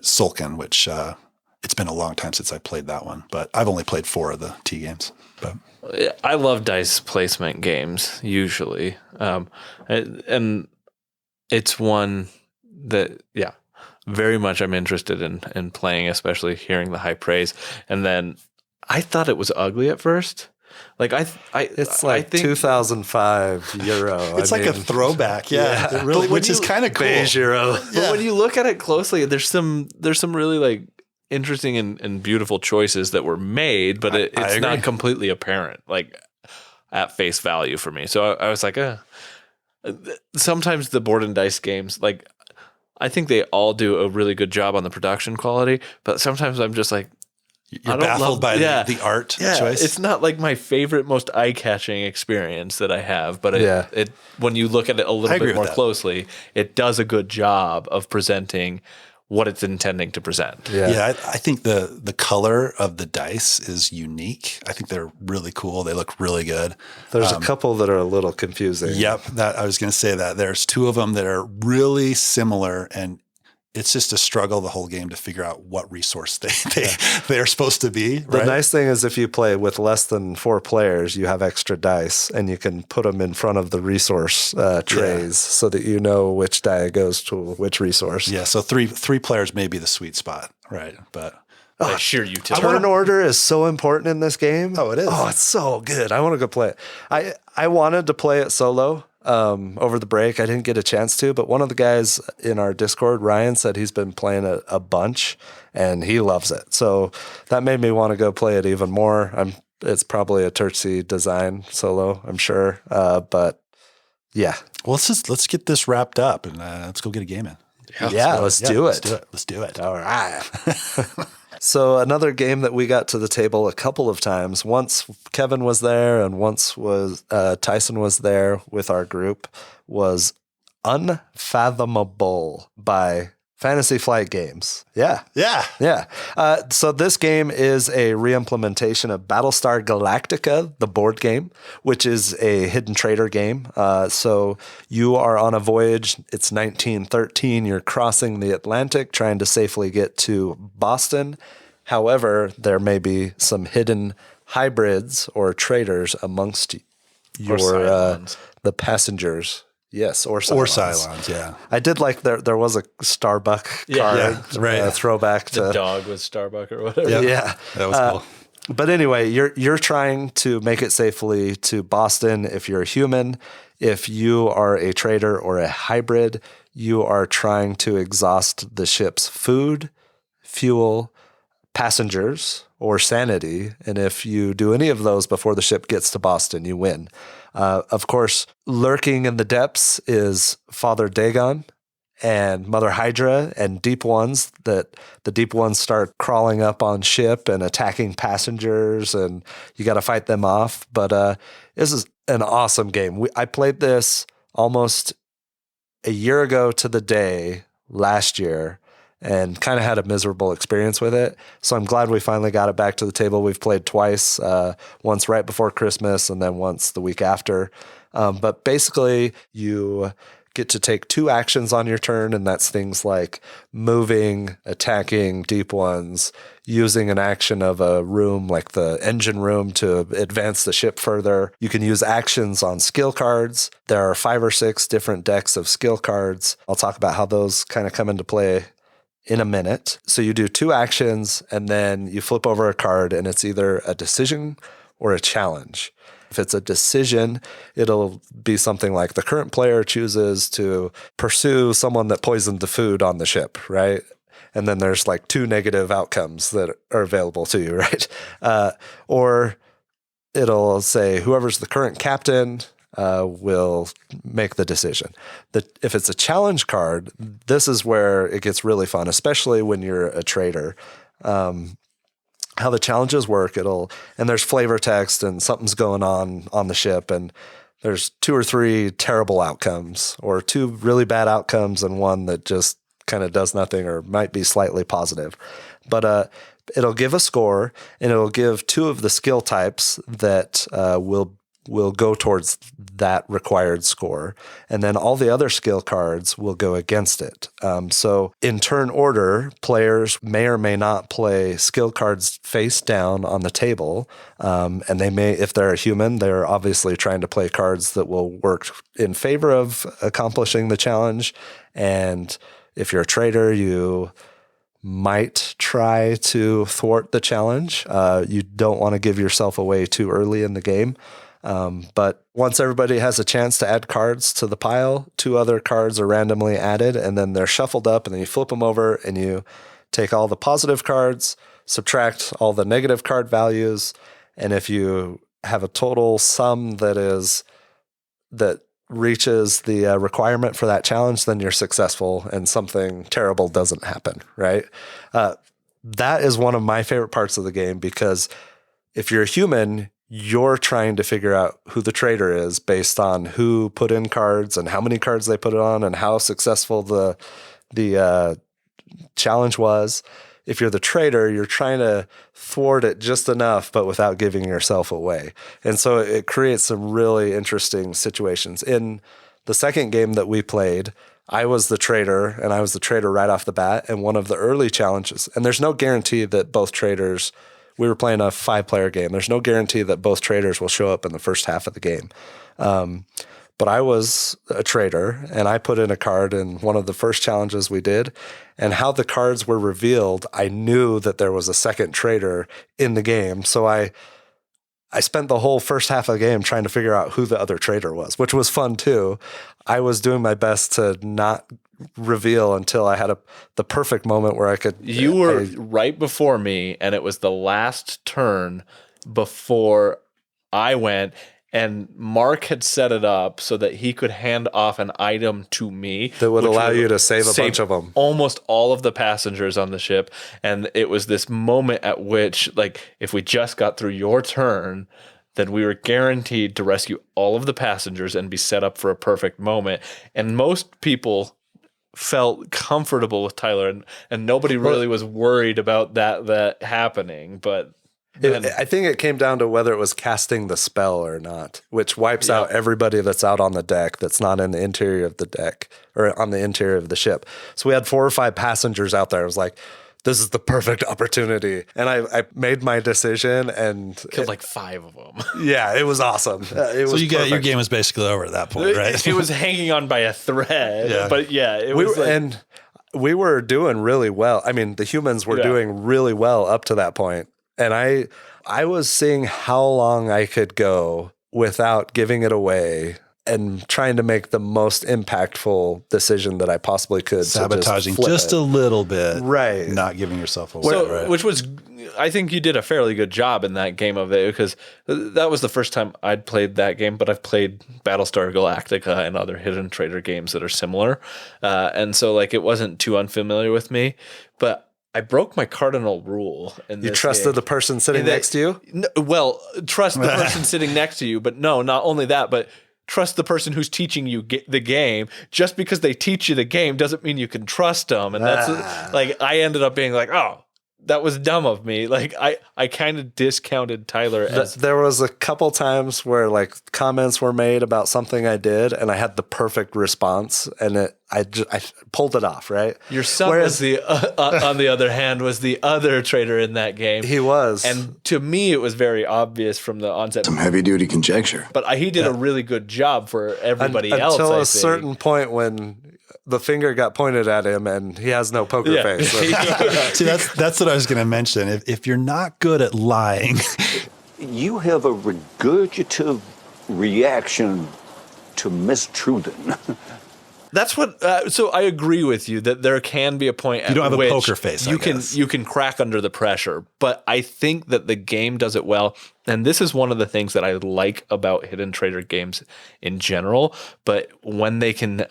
Sulcan, which it's been a long time since I played that one, but I've only played 4 of the T games. But I love dice placement games usually, and it's one that very much I'm interested in playing, especially hearing the high praise. And then I thought it was ugly at first. Like it's like 2005 Euro. It's a throwback, it really, which is kind of cool. Beige Euro. But when you look at it closely, there's some really like interesting and beautiful choices that were made, but it's not completely apparent, like at face value for me. So I was like, sometimes the board and dice games, like I think they all do a really good job on the production quality, but sometimes I'm just like, you're baffled by the art choice. It's not like my favorite, most eye-catching experience that I have, but it when you look at it a little bit more closely, it does a good job of presenting what it's intending to present. I think the color of the dice is unique. I think they're really cool. They look really good. There's a couple that are a little confusing. Yep, I was going to say that. There's 2 of them that are really similar, and it's just a struggle the whole game to figure out what resource they are supposed to be. The nice thing is if you play with less than 4 players, you have extra dice and you can put them in front of the resource trays so that you know which die goes to which resource. Yeah, so three players may be the sweet spot, right? But sheer utility. Turn order is so important in this game. Oh, it is. Oh, it's so good. I want to go play it. I wanted to play it solo. Over the break, I didn't get a chance to, but one of the guys in our Discord, Ryan, said he's been playing it a bunch and he loves it. So that made me want to go play it even more. It's probably a Turtsy design solo, I'm sure. But yeah. Well, let's get this wrapped up and let's go get a game in. Let's do it. Let's do it. All right. So another game that we got to the table a couple of times. Once Kevin was there and once was Tyson was there with our group, was Unfathomable by Fantasy Flight Games. Yeah. Yeah. Yeah. So this game is a reimplementation of Battlestar Galactica, the board game, which is a hidden trader game. So you are on a voyage. It's 1913. You're crossing the Atlantic, trying to safely get to Boston. However, there may be some hidden hybrids or traders amongst your the passengers. Yes, or Cylons. Or Cylons, yeah. I did like there was a Starbuck card right. throwback to The dog with Starbuck or whatever. Yeah. That was cool. But anyway, you're trying to make it safely to Boston if you're a human. If you are a trader or a hybrid, you are trying to exhaust the ship's food, fuel, passengers, or sanity. And if you do any of those before the ship gets to Boston, you win. Of course, lurking in the depths is Father Dagon and Mother Hydra and Deep Ones. That the Deep Ones start crawling up on ship and attacking passengers, and you got to fight them off. But this is an awesome game. I played this almost a year ago to the day last year, and kind of had a miserable experience with it. So I'm glad we finally got it back to the table. We've played twice, once right before Christmas and then once the week after. But basically, you get to take 2 actions on your turn, and that's things like moving, attacking Deep Ones, using an action of a room like the engine room to advance the ship further. You can use actions on skill cards. There are 5 or 6 different decks of skill cards. I'll talk about how those kind of come into play in a minute. So you do 2 actions and then you flip over a card, and it's either a decision or a challenge. If it's a decision, it'll be something like the current player chooses to pursue someone that poisoned the food on the ship, right? And then there's like 2 negative outcomes that are available to you, right? Or it'll say whoever's the current captain will make the decision. If it's a challenge card, this is where it gets really fun, especially when you're a trader. How the challenges work, and there's flavor text and something's going on the ship, and there's 2 or 3 terrible outcomes or 2 really bad outcomes and 1 that just kind of does nothing or might be slightly positive. But it'll give a score, and it'll give 2 of the skill types that will go towards that required score. And then all the other skill cards will go against it. So in turn order, players may or may not play skill cards face down on the table. And they may, if they're a human, they're obviously trying to play cards that will work in favor of accomplishing the challenge. And if you're a trader, you might try to thwart the challenge. You don't want to give yourself away too early in the game. But once everybody has a chance to add cards to the pile, 2 other cards are randomly added, and then they're shuffled up, and then you flip them over and you take all the positive cards, subtract all the negative card values. And if you have a total sum that reaches the requirement for that challenge, then you're successful and something terrible doesn't happen, right? That is one of my favorite parts of the game, because if you're a human, you're trying to figure out who the trader is based on who put in cards and how many cards they put on and how successful the challenge was. If you're the trader, you're trying to thwart it just enough, but without giving yourself away. And so it creates some really interesting situations. In the second game that we played, I was the trader, and I was the trader right off the bat. And one of the early challenges, and there's no guarantee that both traders, we were playing a 5-player game. There's no guarantee that both traders will show up in the first half of the game. But I was a trader, and I put in a card in one of the first challenges we did. And how the cards were revealed, I knew that there was a second trader in the game. So I spent the whole first half of the game trying to figure out who the other trader was, which was fun too. I was doing my best to not reveal until I had the perfect moment where I could. You were right before me, and it was the last turn before I went, and Mark had set it up so that he could hand off an item to me that would allow you to save a bunch of them. Almost all of the passengers on the ship. And it was this moment at which, like, if we just got through your turn, then we were guaranteed to rescue all of the passengers and be set up for a perfect moment. And most people felt comfortable with Tyler, and nobody really was worried about that happening. But I think it came down to whether it was casting the spell or not, which wipes out everybody that's out on the deck that's not in the interior of the deck or on the interior of the ship. So we had 4 or 5 passengers out there. I was like, this is the perfect opportunity. And I made my decision and killed like 5 of them. Yeah, it was awesome. It was your game was basically over at that point, right? It was hanging on by a thread. Yeah. But it was and we were doing really well. I mean, the humans were doing really well up to that point. And I was seeing how long I could go without giving it away and trying to make the most impactful decision that I possibly could. Sabotaging just a little bit. Right. Not giving yourself away. So, which was, I think you did a fairly good job in that game of it, because that was the first time I'd played that game, but I've played Battlestar Galactica and other Hidden Trader games that are similar. And so like it wasn't too unfamiliar with me, but I broke my cardinal rule. You trusted the person sitting next to you? No, well, trust the person sitting next to you, but no, not only that, but trust the person who's teaching you the game. Just because they teach you the game doesn't mean you can trust them. And that's like, I ended up being like, oh, that was dumb of me. Like I kind of discounted Tyler as there was a couple times where like comments were made about something I did and I had the perfect response and I pulled it off, right? Your son was on the other hand, was the other trader in that game. He was. And to me, it was very obvious from the onset. Some heavy duty conjecture. But he did a really good job for everybody else. Until a certain point when the finger got pointed at him and he has no poker face. So. See, that's what I was going to mention. If you're not good at lying, you have a regurgitative reaction to mistruthing. That's what. So I agree with you that there can be a point at you don't have which a poker face. You can crack under the pressure, but I think that the game does it well. And this is one of the things that I like about Hidden Trader games in general. But when they can,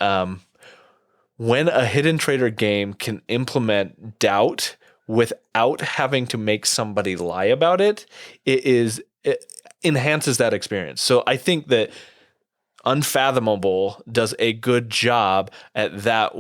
when a Hidden Trader game can implement doubt without having to make somebody lie about it, it enhances that experience. So I think that Unfathomable does a good job at that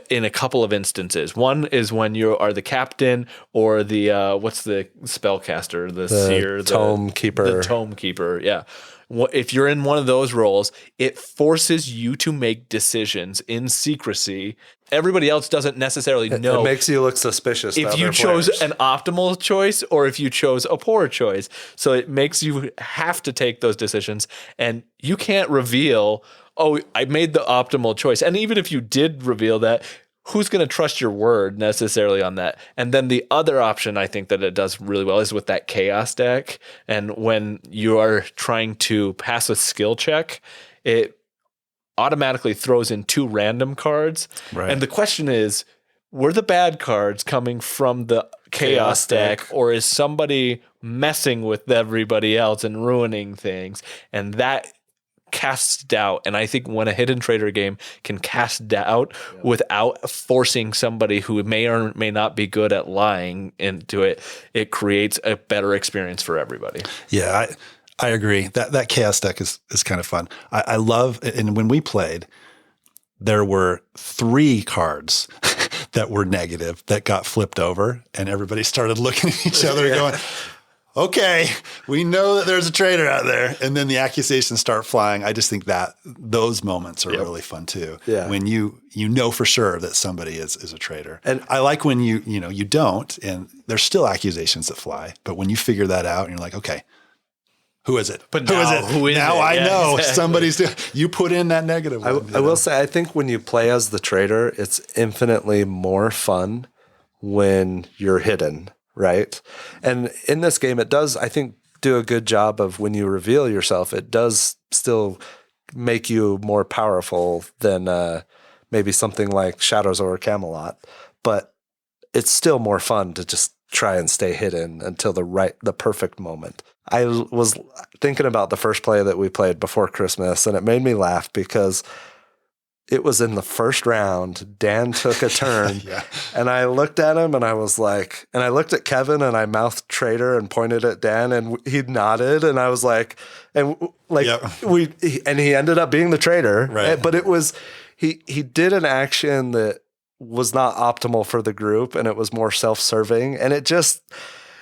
in a couple of instances. One is when you are the captain or the what's the spellcaster, the seer, tome keeper. The tome keeper, yeah. If you're in one of those roles, it forces you to make decisions in secrecy. Everybody else doesn't necessarily know. It makes you look suspicious. If you chose an optimal choice or if you chose a poor choice. So it makes you have to take those decisions, and you can't reveal, oh, I made the optimal choice. And even if you did reveal that, who's going to trust your word necessarily on that? And then the other option I think that it does really well is with that chaos deck. And when you are trying to pass a skill check, it automatically throws in 2 random cards. Right. And the question is, were the bad cards coming from the chaos deck, or is somebody messing with everybody else and ruining things? And that casts doubt. And I think when a Hidden Trader game can cast doubt without forcing somebody who may or may not be good at lying into it, it creates a better experience for everybody. Yeah, I agree. That chaos deck is kind of fun. I love, and when we played, there were 3 cards that were negative that got flipped over, and everybody started looking at each other and going, okay, we know that there's a trader out there. And then the accusations start flying. I just think that those moments are really fun too. Yeah. When you know for sure that somebody is a traitor. And I like when you don't, and there's still accusations that fly. But when you figure that out and you're like, okay, who is it? But who is it? Now I know somebody's doing. You put in that negative one. I will say, I think when you play as the traitor, it's infinitely more fun when you're hidden. Right. And in this game, it does, I think, do a good job of when you reveal yourself, it does still make you more powerful than maybe something like Shadows over Camelot. But it's still more fun to just try and stay hidden until the perfect moment. I was thinking about the first play that we played before Christmas, and it made me laugh because it was in the first round. Dan took a turn, and I looked at him, and I was like, and I looked at Kevin, and I mouthed traitor and pointed at Dan, and he nodded, and I was like, and like and he ended up being the traitor, right? But it was he did an action that was not optimal for the group, and it was more self-serving, and it just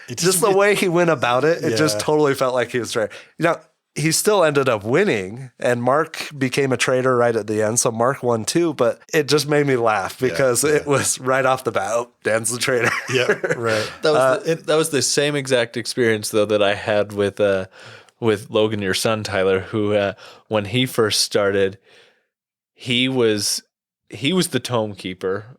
the way he went about it, it just totally felt like he was trying. He still ended up winning, and Mark became a traitor right at the end, so Mark won too, but it just made me laugh because it was right off the bat, Dan's the traitor. Yeah, right. That was the same exact experience, though, that I had with Logan, your son, Tyler, who when he first started, he was the tome keeper,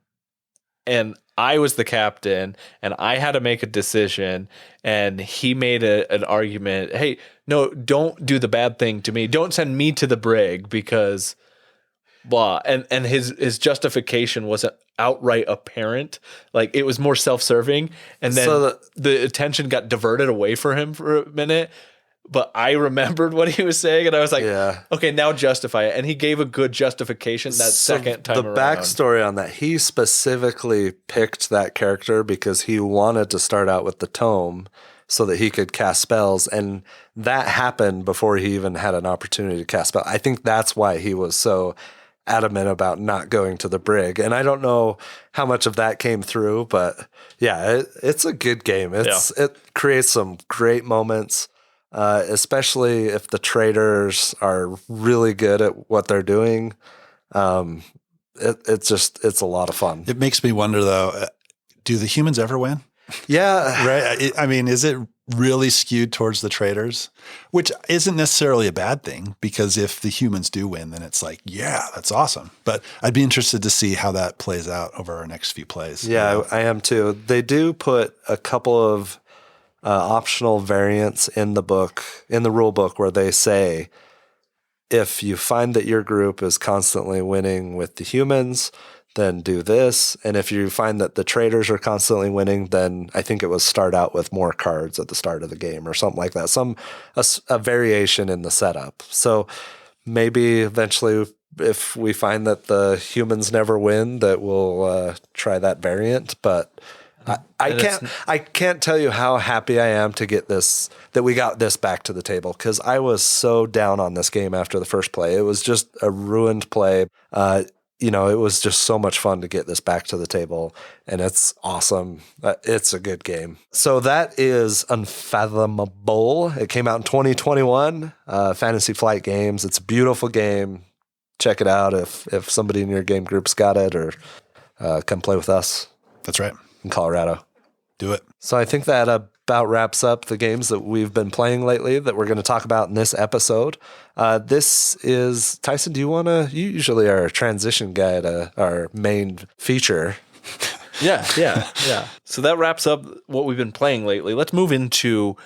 and I was the captain, and I had to make a decision, and he made an argument. Hey, no, don't do the bad thing to me. Don't send me to the brig because blah. And his justification wasn't outright apparent. Like, it was more self-serving, and then the attention got diverted away from him for a minute. But I remembered what he was saying, and I was like, okay, now justify it. And he gave a good justification second time around. The backstory on that, he specifically picked that character because he wanted to start out with the tome so that he could cast spells, and that happened before he even had an opportunity to cast spells. I think that's why he was so adamant about not going to the brig. And I don't know how much of that came through, but yeah, it's a good game. It creates some great moments. Especially if the traders are really good at what they're doing. It's a lot of fun. It makes me wonder, though, do the humans ever win? Yeah. Right. I mean, is it really skewed towards the traders? Which isn't necessarily a bad thing, because if the humans do win, then it's like, yeah, that's awesome. But I'd be interested to see how that plays out over our next few plays. Yeah, I am too. They do put a couple of optional variants in the rule book, where they say, if you find that your group is constantly winning with the humans, then do this. And if you find that the traders are constantly winning, then I think it was start out with more cards at the start of the game or something like that. A variation in the setup. So maybe eventually, if we find that the humans never win, that we'll try that variant. But I can't tell you how happy I am to get this, that we got this back to the table, because I was so down on this game after the first play. It was just a ruined play. It was just so much fun to get this back to the table, and it's awesome. It's a good game. So that is Unfathomable. It came out in 2021, Fantasy Flight Games. It's a beautiful game. Check it out if somebody in your game group's got it, or come play with us. That's right. In Colorado. Do it. So I think that about wraps up the games that we've been playing lately that we're going to talk about in this episode. This is, Tyson, you usually are a transition guy to our main feature. Yeah. So that wraps up what we've been playing lately. Let's move into,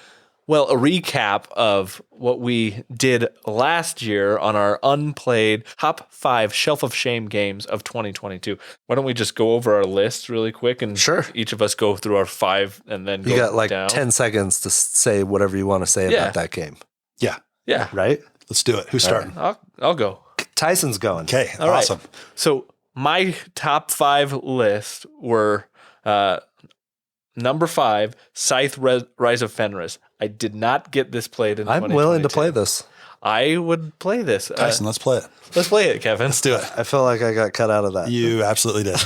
a recap of what we did last year on our unplayed top 5 Shelf of Shame games of 2022. Why don't we just go over our list really quick, and each of us go through our 5 and then go down. You got 10 seconds to say whatever you want to say about that game. Yeah. Yeah. Right? Let's do it. Who's starting? I'll go. Tyson's going. Okay. All awesome. Right. So my top 5 list were number 5, Scythe Rise of Fenris. I did not get this played in 2022. I'm willing to play this. I would play this. Tyson, let's play it. Let's play it, Kevin. Let's do it. I feel like I got cut out of that. You absolutely did.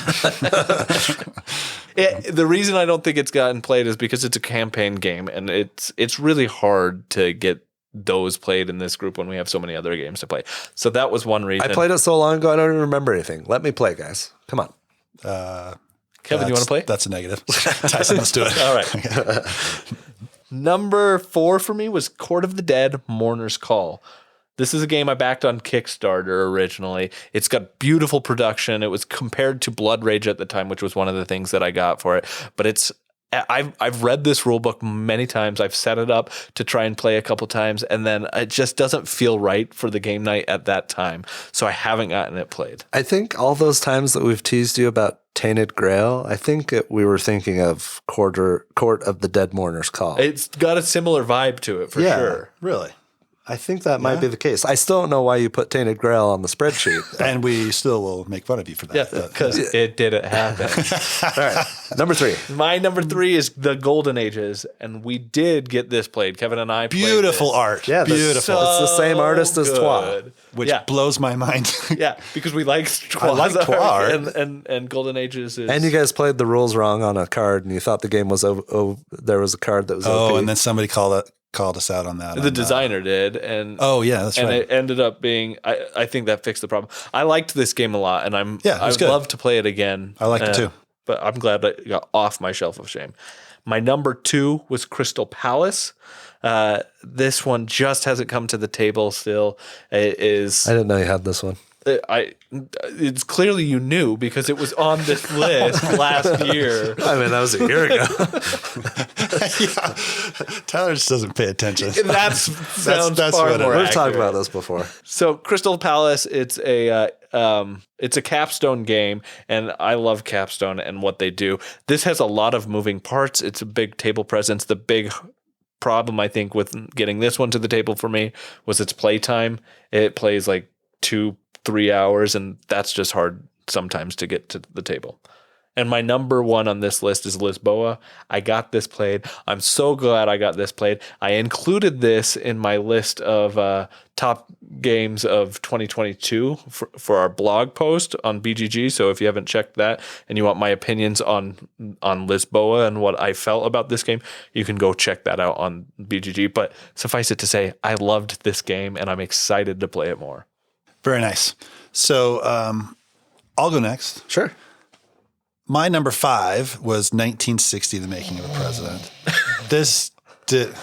The reason I don't think it's gotten played is because it's a campaign game, and it's really hard to get those played in this group when we have so many other games to play. So that was one reason. I played it so long ago, I don't even remember anything. Let me play, guys. Come on. Kevin, you want to play? That's a negative. Tyson, let's do it. All right. Number 4 for me was Court of the Dead, Mourner's Call. This is a game I backed on Kickstarter originally. It's got beautiful production. It was compared to Blood Rage at the time, which was one of the things that I got for it. But I've read this rulebook many times. I've set it up to try and play a couple times, and then it just doesn't feel right for the game night at that time. So I haven't gotten it played. I think all those times that we've teased you about Tainted Grail, I think we were thinking of Court of the Dead Mourner's Call. It's got a similar vibe to it for sure. Really? I think that might be the case. I still don't know why you put Tainted Grail on the spreadsheet. And we still will make fun of you for that. Yeah, because it didn't happen. All right, number 3. My number 3 is the Golden Ages, and we did get this played. Kevin and I played Beautiful this. art. Yeah, beautiful. So, it's the same artist as Trois. Good. Which blows my mind. Yeah, because we like Trois. I like Trois art. and Golden Ages is... And you guys played the rules wrong on a card, and you thought the game was there was a card that was OP. And then somebody called us out on that. The designer did, and that's right. And it ended up being. I think that fixed the problem. I liked this game a lot, and I'd good. love to play it again. I liked it too. But I'm glad that it got off my shelf of shame. My number 2 was Crystal Palace. This one just hasn't come to the table still. It is. I didn't know you had this one. It's clearly you knew because it was on this list last year. I mean, that was a year ago. Tyler just doesn't pay attention. That's far more We've talked accurate. about this before. So Crystal Palace, it's a capstone game, and I love capstone and what they do. This has a lot of moving parts. It's a big table presence. The big problem I think with getting this one to the table for me was its playtime. It plays like 2-3 hours, and that's just hard sometimes to get to the table. And my number 1 on this list is Lisboa. I got this played. I'm so glad I got this played. I included this in my list of top games of 2022 for our blog post on BGG. So if you haven't checked that and you want my opinions on Lisboa and what I felt about this game, you can go check that out on BGG. But suffice it to say, I loved this game, and I'm excited to play it more. Very nice. So I'll go next. Sure. My number 5 was 1960, The Making of a President. This did...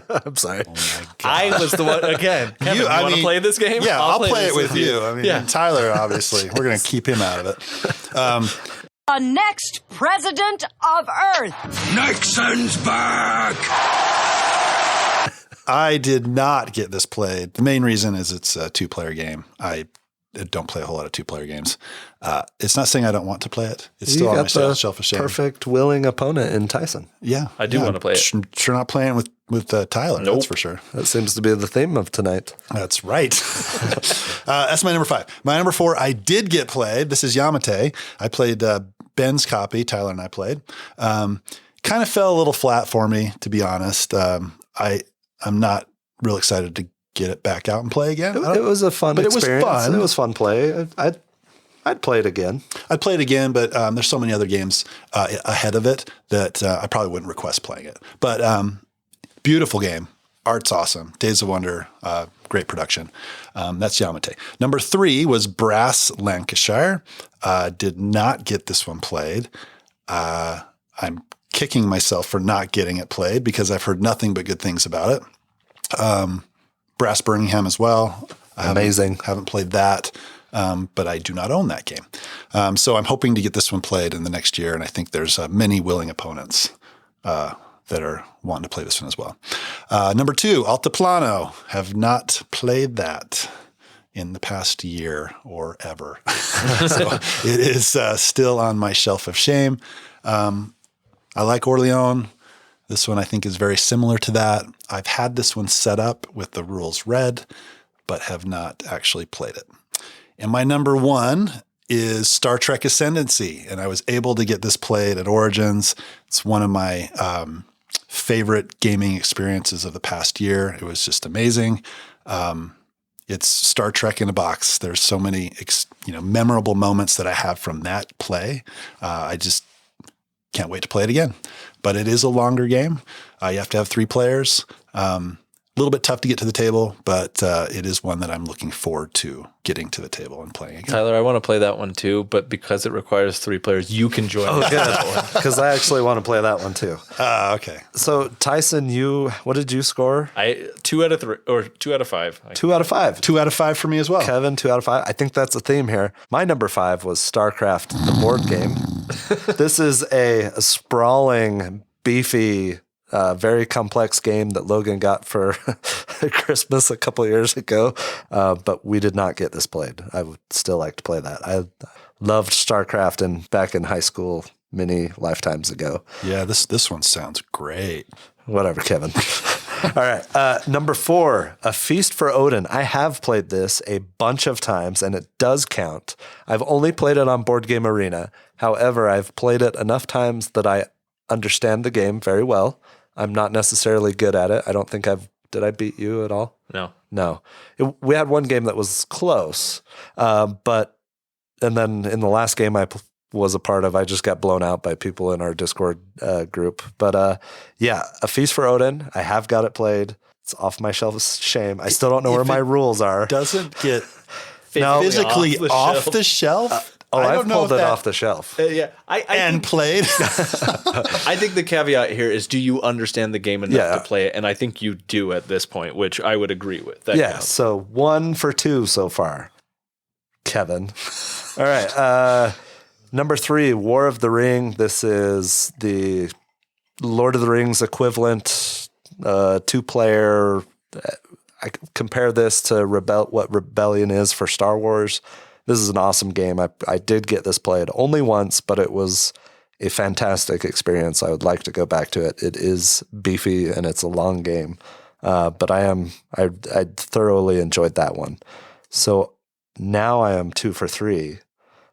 I'm sorry. Oh my God. I was the one, again. Kevin, you want to play this game? Yeah, I'll play it this with you. I mean, Tyler, obviously. We're going to keep him out of it. The next president of Earth. Nixon's back! I did not get this played. The main reason is it's a 2-player game. I don't play a whole lot of 2-player games. It's not saying I don't want to play it. It's still on my shelf of shame. Perfect willing opponent in Tyson. Yeah. I do want to play it. Sure not playing with Tyler. Nope. That's for sure. That seems to be the theme of tonight. That's right. That's my number 5. My number 4, I did get played. This is Yamate. I played Ben's copy. Tyler and I played. Kind of fell a little flat for me, to be honest. I'm not real excited to get it back out and play again. It was a fun experience. It was fun. It was fun play. I'd play it again. I'd play it again, but there's so many other games ahead of it that I probably wouldn't request playing it. But beautiful game. Art's awesome. Days of Wonder, great production. That's Yamate. Number 3 was Brass Lancashire. Did not get this one played. I'm kicking myself for not getting it played because I've heard nothing but good things about it. Brass Birmingham as well. Amazing. Haven't played that, but I do not own that game. So I'm hoping to get this one played in the next year, and I think there's many willing opponents that are wanting to play this one as well. Number 2, Altiplano. Have not played that in the past year or ever. So it is still on my shelf of shame. I like Orleans. This one I think is very similar to that. I've had this one set up with the rules read, but have not actually played it. And my number 1 is Star Trek Ascendancy, and I was able to get this played at Origins. It's one of my favorite gaming experiences of the past year. It was just amazing. It's Star Trek in a box. There's so many memorable moments that I have from that play. I just can't wait to play it again. But it is a longer game. You have to have 3 players. A little bit tough to get to the table, but it is one that I'm looking forward to getting to the table and playing again. Tyler, I want to play that one too, but because it requires 3 players, you can join. Oh, good. Because I actually want to play that one too. Okay. So Tyson, what did you score? 2 out of 3 or 2 out of 5. 2 out of 5. 2 out of 5 for me as well. Kevin, 2 out of 5. I think that's a theme here. My number 5 was StarCraft, the board game. This is a sprawling, beefy, very complex game that Logan got for Christmas a couple of years ago, but we did not get this played. I would still like to play that. I loved StarCraft back in high school many lifetimes ago. Yeah, this one sounds great. Whatever, Kevin. All right. Number 4, A Feast for Odin. I have played this a bunch of times, and it does count. I've only played it on Board Game Arena. However, I've played it enough times that I understand the game very well. I'm not necessarily good at it. I don't think did I beat you at all? No. We had one game that was close, and then in the last game I was a part of, I just got blown out by people in our Discord group. But A Feast for Odin, I have got it played. It's off my shelf of shame. I still don't know where my rules are. Doesn't get Physically off the shelf. I've pulled it off the shelf. I played. I think the caveat here is, do you understand the game enough to play it? And I think you do at this point, which I would agree with. That counts. So 1 for 2 so far. Kevin. All right. Number 3, War of the Ring. This is the Lord of the Rings equivalent, 2-player. I compare this to what Rebellion is for Star Wars. This is an awesome game. I did get this played only once, but it was a fantastic experience. I would like to go back to it. It is beefy and it's a long game, but I thoroughly enjoyed that one. So now I am 2 for 3.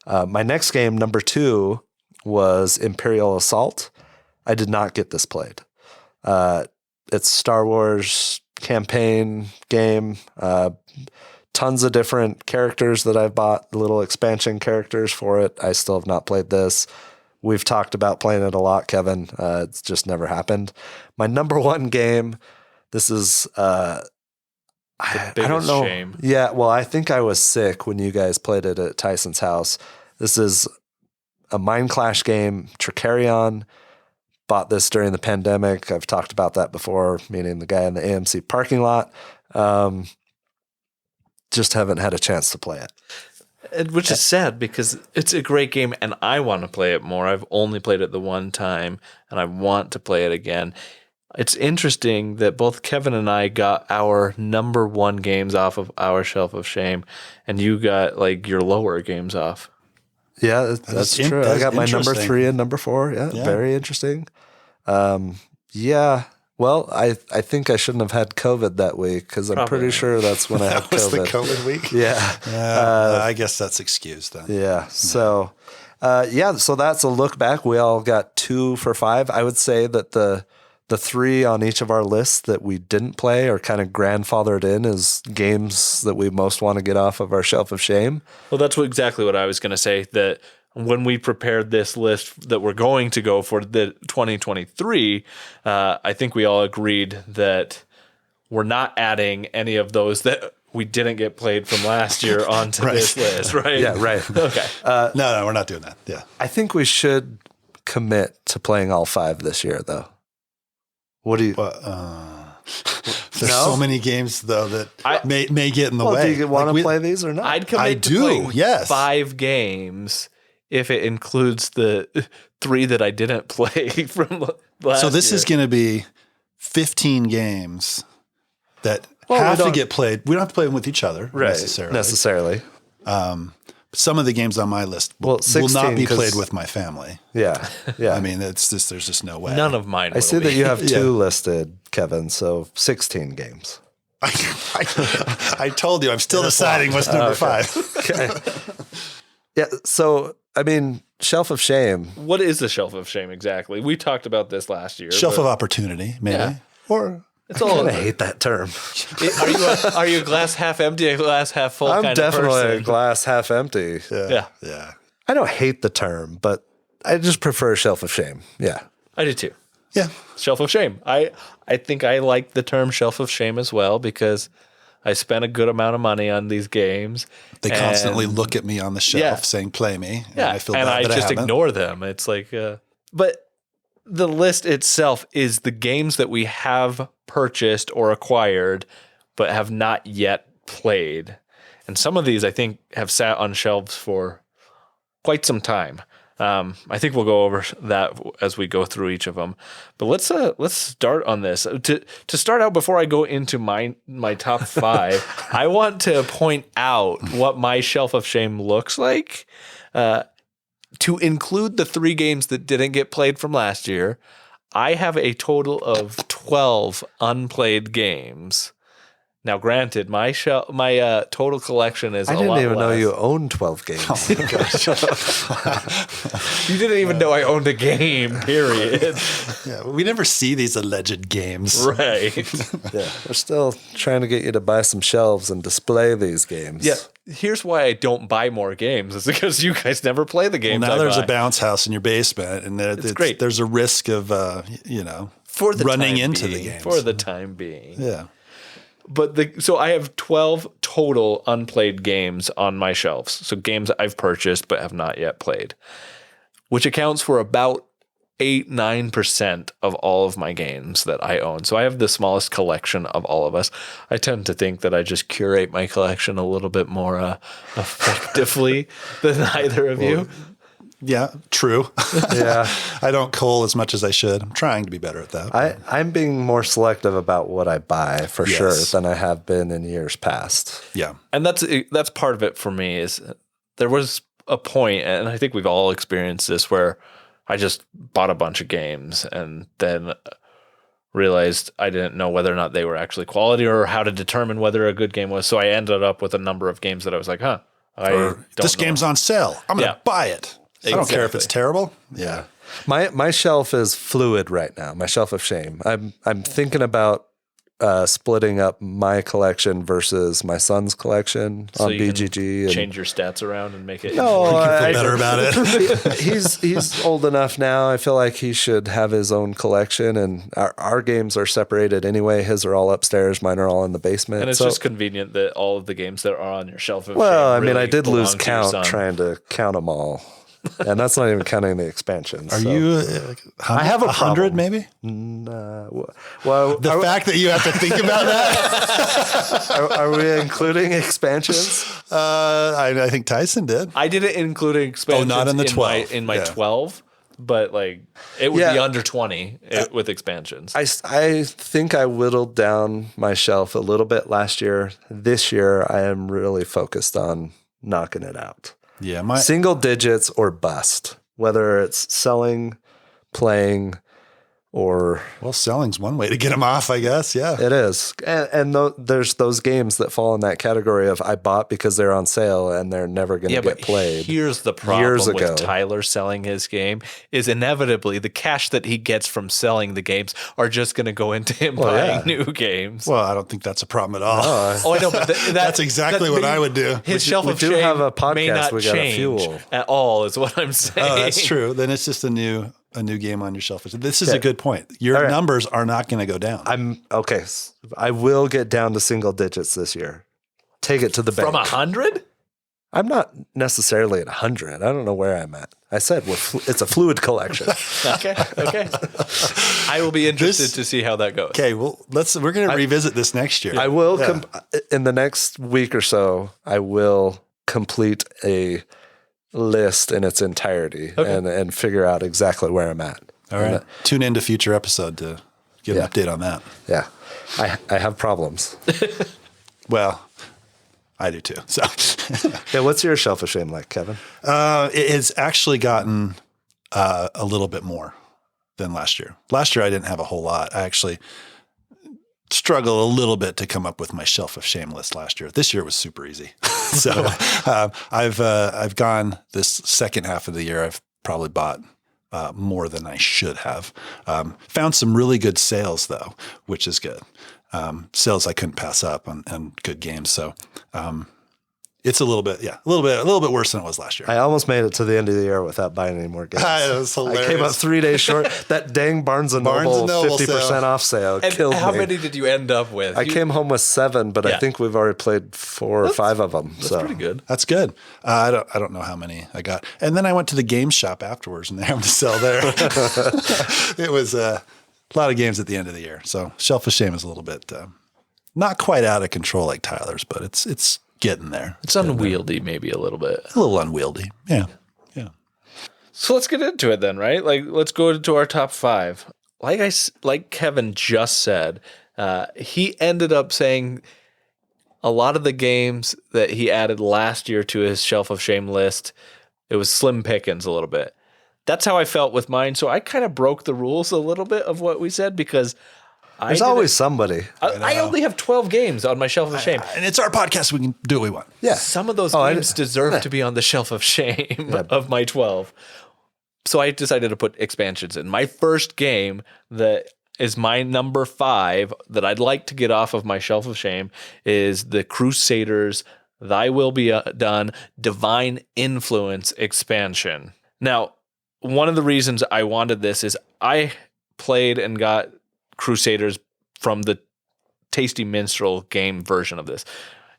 My next game, number 2, was Imperial Assault. I did not get this played. It's Star Wars campaign game. Tons of different characters that I've bought, little expansion characters for it. I still have not played this. We've talked about playing it a lot, Kevin. It's just never happened. My number 1 game, this is... I don't know. Shame. Yeah, well, I think I was sick when you guys played it at Tyson's house. This is a Mind Clash game, Tricarion. Bought this during the pandemic. I've talked about that before, meaning the guy in the AMC parking lot. Just haven't had a chance to play it. Which is sad because it's a great game and I want to play it more. I've only played it the one time and I want to play it again. It's interesting that both Kevin and I got our number 1 games off of our shelf of shame, and you got like your lower games off. Yeah, that's true. I got my number 3 and number 4. Yeah, very interesting. Well, I think I shouldn't have had COVID that week because I'm pretty sure that's when I had COVID. Was the COVID week? Yeah. I guess that's excused then. Yeah. So, so that's a look back. We all got 2 for 5. I would say that the 3 on each of our lists that we didn't play are kind of grandfathered in as games that we most want to get off of our shelf of shame. Well, that's exactly what I was going to say, that when we prepared this list that we're going to go for the 2023, I think we all agreed that we're not adding any of those that we didn't get played from last year onto this list, right? Yeah, right. Okay. No, we're not doing that. Yeah. I think we should commit to playing all 5 this year, though. What do you... There's so many games, though, that may get in the way. Do you want to play these or not? I'd commit to playing yes. 5 games if it includes the 3 that I didn't play from last So this year. is going to be 15 games that have to get played. We don't have to play them with each other necessarily. Some of the games on my list will not be played with my family. Yeah. I mean, there's just no way. None of mine. I see that you have 2 listed, Kevin. So 16 games. I told you, I'm still deciding what's number 5. Okay. Yeah. So, I mean, Shelf of Shame. What is the Shelf of Shame exactly? We talked about this last year. Shelf of Opportunity, maybe. Yeah. Or it's all. I hate that term. Are you a glass half empty, a glass half full I'm kind definitely of person? a glass half empty. Yeah. I don't hate the term, but I just prefer Shelf of Shame. Yeah. I do too. Yeah. Shelf of Shame. I think I like the term Shelf of Shame as well because I spent a good amount of money on these games. They constantly look at me on the shelf saying, play me. And I feel bad that I just haven't. ignore them. It's like, but the list itself is the games that we have purchased or acquired, but have not yet played. And some of these I think have sat on shelves for quite some time. I think we'll go over that as we go through each of them. But let's start on this. To start out, before I go into my top 5, I want to point out what my Shelf of Shame looks like. To include the 3 games that didn't get played from last year, I have a total of 12 unplayed games. Now, granted, my total collection is I a didn't lot even know less. you owned 12 games. You didn't even know I owned a game, period. Yeah, we never see these alleged games. Right. Yeah, we're still trying to get you to buy some shelves and display these games. Yeah. Here's why I don't buy more games. It's because you guys never play the games. Well, now I there's buy. a bounce house in your basement, and it's great. There's a risk of, For the running time into being, the games. For the time being. Yeah. But so I have 12 total unplayed games on my shelves. So games I've purchased but have not yet played, which accounts for about 8-9% of all of my games that I own. So I have the smallest collection of all of us. I tend to think that I just curate my collection a little bit more effectively than either of you. Yeah, true. Yeah. I don't cull as much as I should. I'm trying to be better at that. I'm being more selective about what I buy for Yes. sure than I have been in years past. Yeah. And that's part of it for me is there was a point, and I think we've all experienced this, where I just bought a bunch of games and then realized I didn't know whether or not they were actually quality or how to determine whether a good game was. So I ended up with a number of games that I was like, This game's on sale. I'm going to buy it. I don't care if it's terrible. Yeah. My shelf is fluid right now. My shelf of shame. I'm thinking about splitting up my collection versus my son's collection So on you can BGG. change your stats around and make it. No, Feel better about it. he's old enough now. I feel like he should have his own collection, and our games are separated anyway. His are all upstairs. Mine are all in the basement. And it's just convenient that all of the games that are on your shelf of well, shame I did belong lose to your count son. trying to count them all. And that's not even counting the expansions. Are you? I have a 100 problem. maybe. Well, The fact that you have to think about that. are we including expansions? I think Tyson did. I didn't include expansions. not in the 12. in my Yeah. 12, but like it would be under 20 with expansions. I think I whittled down my shelf a little bit last year. This year, I am really focused on knocking it out. Yeah, Single digits or bust, whether it's selling, playing, or selling's one way to get them off, I guess. Yeah. it is. And there's those games that fall in that category of I bought because they're on sale and they're never going to get played. Here's the problem years ago. with Tyler selling his game is inevitably the cash that he gets from selling the games are just going to go into him buying new games. Well, I don't think that's a problem at all. I know, but That's exactly what I would do. His shelf we of do shame have a podcast may not we gotta change fuel. at all, is what I'm saying. Oh, that's true. Then it's just a new game on your shelf. This is a good point. Your numbers are not going to go down. I'm okay. I will get down to single digits this year. Take it to the bank. From 100? I'm not necessarily at 100. I don't know where I'm at. I said it's a fluid collection. Okay. I will be interested to see how that goes. Okay, well, we're going to revisit this next year. I will in the next week or so. I will complete a list in its entirety and figure out exactly where I'm at. All right. Tune into future episode to get an update on that. Yeah. I have problems. Well, I do too. So, Yeah, what's your shelf of shame like, Kevin? it has actually gotten a little bit more than last year. Last year, I didn't have a whole lot. I actually struggled a little bit to come up with my shelf of shame list last year. This year was super easy. So I've gone this second half of the year. I've probably bought more than I should have. Found some really good sales though, which is good. Sales I couldn't pass up on good games. So it's a little bit worse than it was last year. I almost made it to the end of the year without buying any more games. It was hilarious. I came up 3 days short. That dang Barnes & Noble 50% off sale And killed how me. many did you end up with? I came home with 7, but I think we've already played 4 or 5 of them. That's pretty good. That's good. I don't know how many I got. And then I went to the game shop afterwards and they have to sell there. It was a lot of games at the end of the year. So Shelf of Shame is a little bit not quite out of control like Tyler's, but it's getting there. It's unwieldy, maybe a little bit. A little unwieldy. Yeah. So let's get into it then, right? Like, let's go into our top 5. Like Kevin just said, he ended up saying a lot of the games that he added last year to his Shelf of Shame list, it was slim pickings a little bit. That's how I felt with mine. So I kind of broke the rules a little bit of what we said because There's always somebody. I only have 12 games on my shelf of shame. And it's our podcast. We can do what we want. Yeah. Some of those games deserve to be on the shelf of shame of my 12. So I decided to put expansions in. My first game that is my number 5 that I'd like to get off of my shelf of shame is the Crusaders Thy Will Be Done Divine Influence expansion. Now, one of the reasons I wanted this is I played and got Crusaders from the Tasty Minstrel game version of this.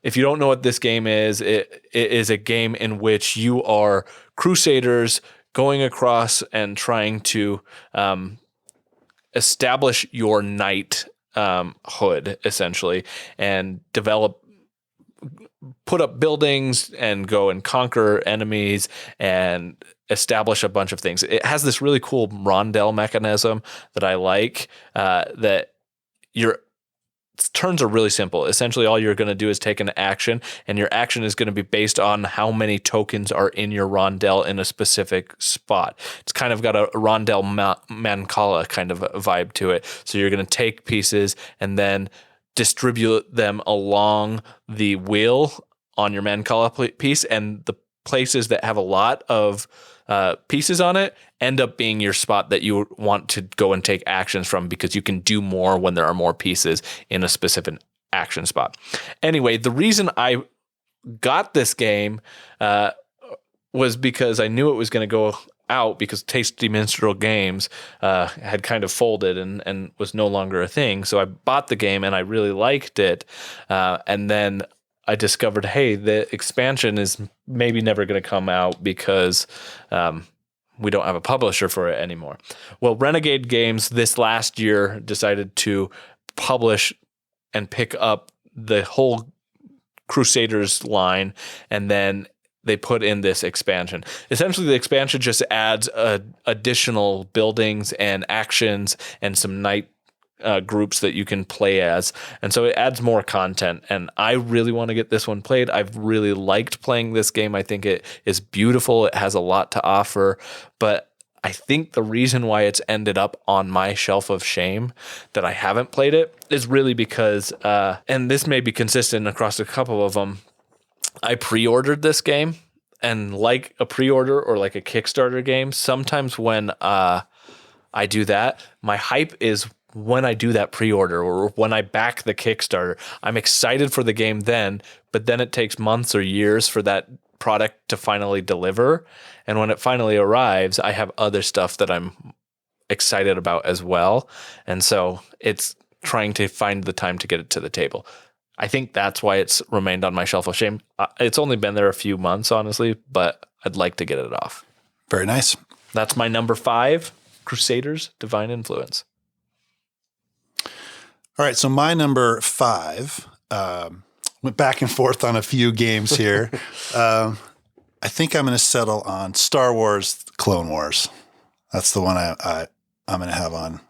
If you don't know what this game is, it is a game in which you are Crusaders going across and trying to establish your knighthood, essentially, and put up buildings and go and conquer enemies and establish a bunch of things. It has this really cool rondel mechanism that I like, that your turns are really simple. Essentially, all you're going to do is take an action, and your action is going to be based on how many tokens are in your rondel in a specific spot. It's kind of got a rondel Mancala kind of a vibe to it. So you're going to take pieces and then distribute them along the wheel on your Mancala piece, and the places that have a lot of pieces on it end up being your spot that you want to go and take actions from, because you can do more when there are more pieces in a specific action spot. Anyway, the reason I got this game was because I knew it was going to go out, because Tasty Minstrel Games had kind of folded and was no longer a thing. So I bought the game and I really liked it. And then I discovered, hey, the expansion is maybe never going to come out because we don't have a publisher for it anymore. Well, Renegade Games this last year decided to publish and pick up the whole Crusaders line, and then they put in this expansion. Essentially, the expansion just adds additional buildings and actions and some knight groups that you can play as. And so it adds more content. And I really want to get this one played. I've really liked playing this game. I think it is beautiful. It has a lot to offer. But I think the reason why it's ended up on my shelf of shame that I haven't played it is really because, and this may be consistent across a couple of them, I pre-ordered this game, and like a pre-order or like a Kickstarter game, sometimes when I do that, my hype is when I do that pre-order or when I back the Kickstarter. I'm excited for the game then, but then it takes months or years for that product to finally deliver. And when it finally arrives, I have other stuff that I'm excited about as well. And so it's trying to find the time to get it to the table. I think that's why it's remained on my shelf of shame. It's only been there a few months, honestly, but I'd like to get it off. Very nice. That's my number 5, Crusaders Divine Influence. All right, so my number 5, went back and forth on a few games here. I think I'm going to settle on Star Wars Clone Wars. That's the one I'm going to have on.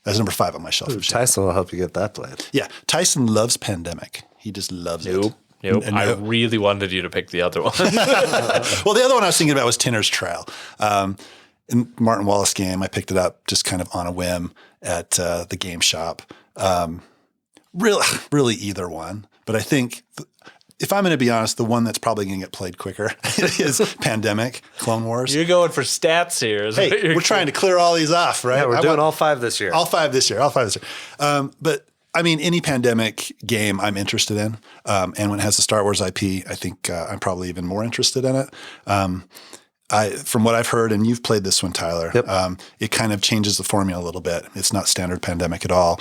That's number 5 on my shelf. Tyson will help you get that played. Yeah, Tyson loves Pandemic. He just loves it. Nope. I really wanted you to pick the other one. Well, the other one I was thinking about was Tinner's Trial. In Martin Wallace game, I picked it up just kind of on a whim at the game shop. Really either one. But I think, if I'm going to be honest, the one that's probably going to get played quicker is Pandemic, Clone Wars. You're going for stats here. Hey, we're trying to clear all these off, right? Yeah, we're doing all 5 this year. All five this year. But I mean, any Pandemic game I'm interested in. And when it has the Star Wars IP, I think I'm probably even more interested in it. From what I've heard, and you've played this one, Tyler, yep. It kind of changes the formula a little bit. It's not standard Pandemic at all.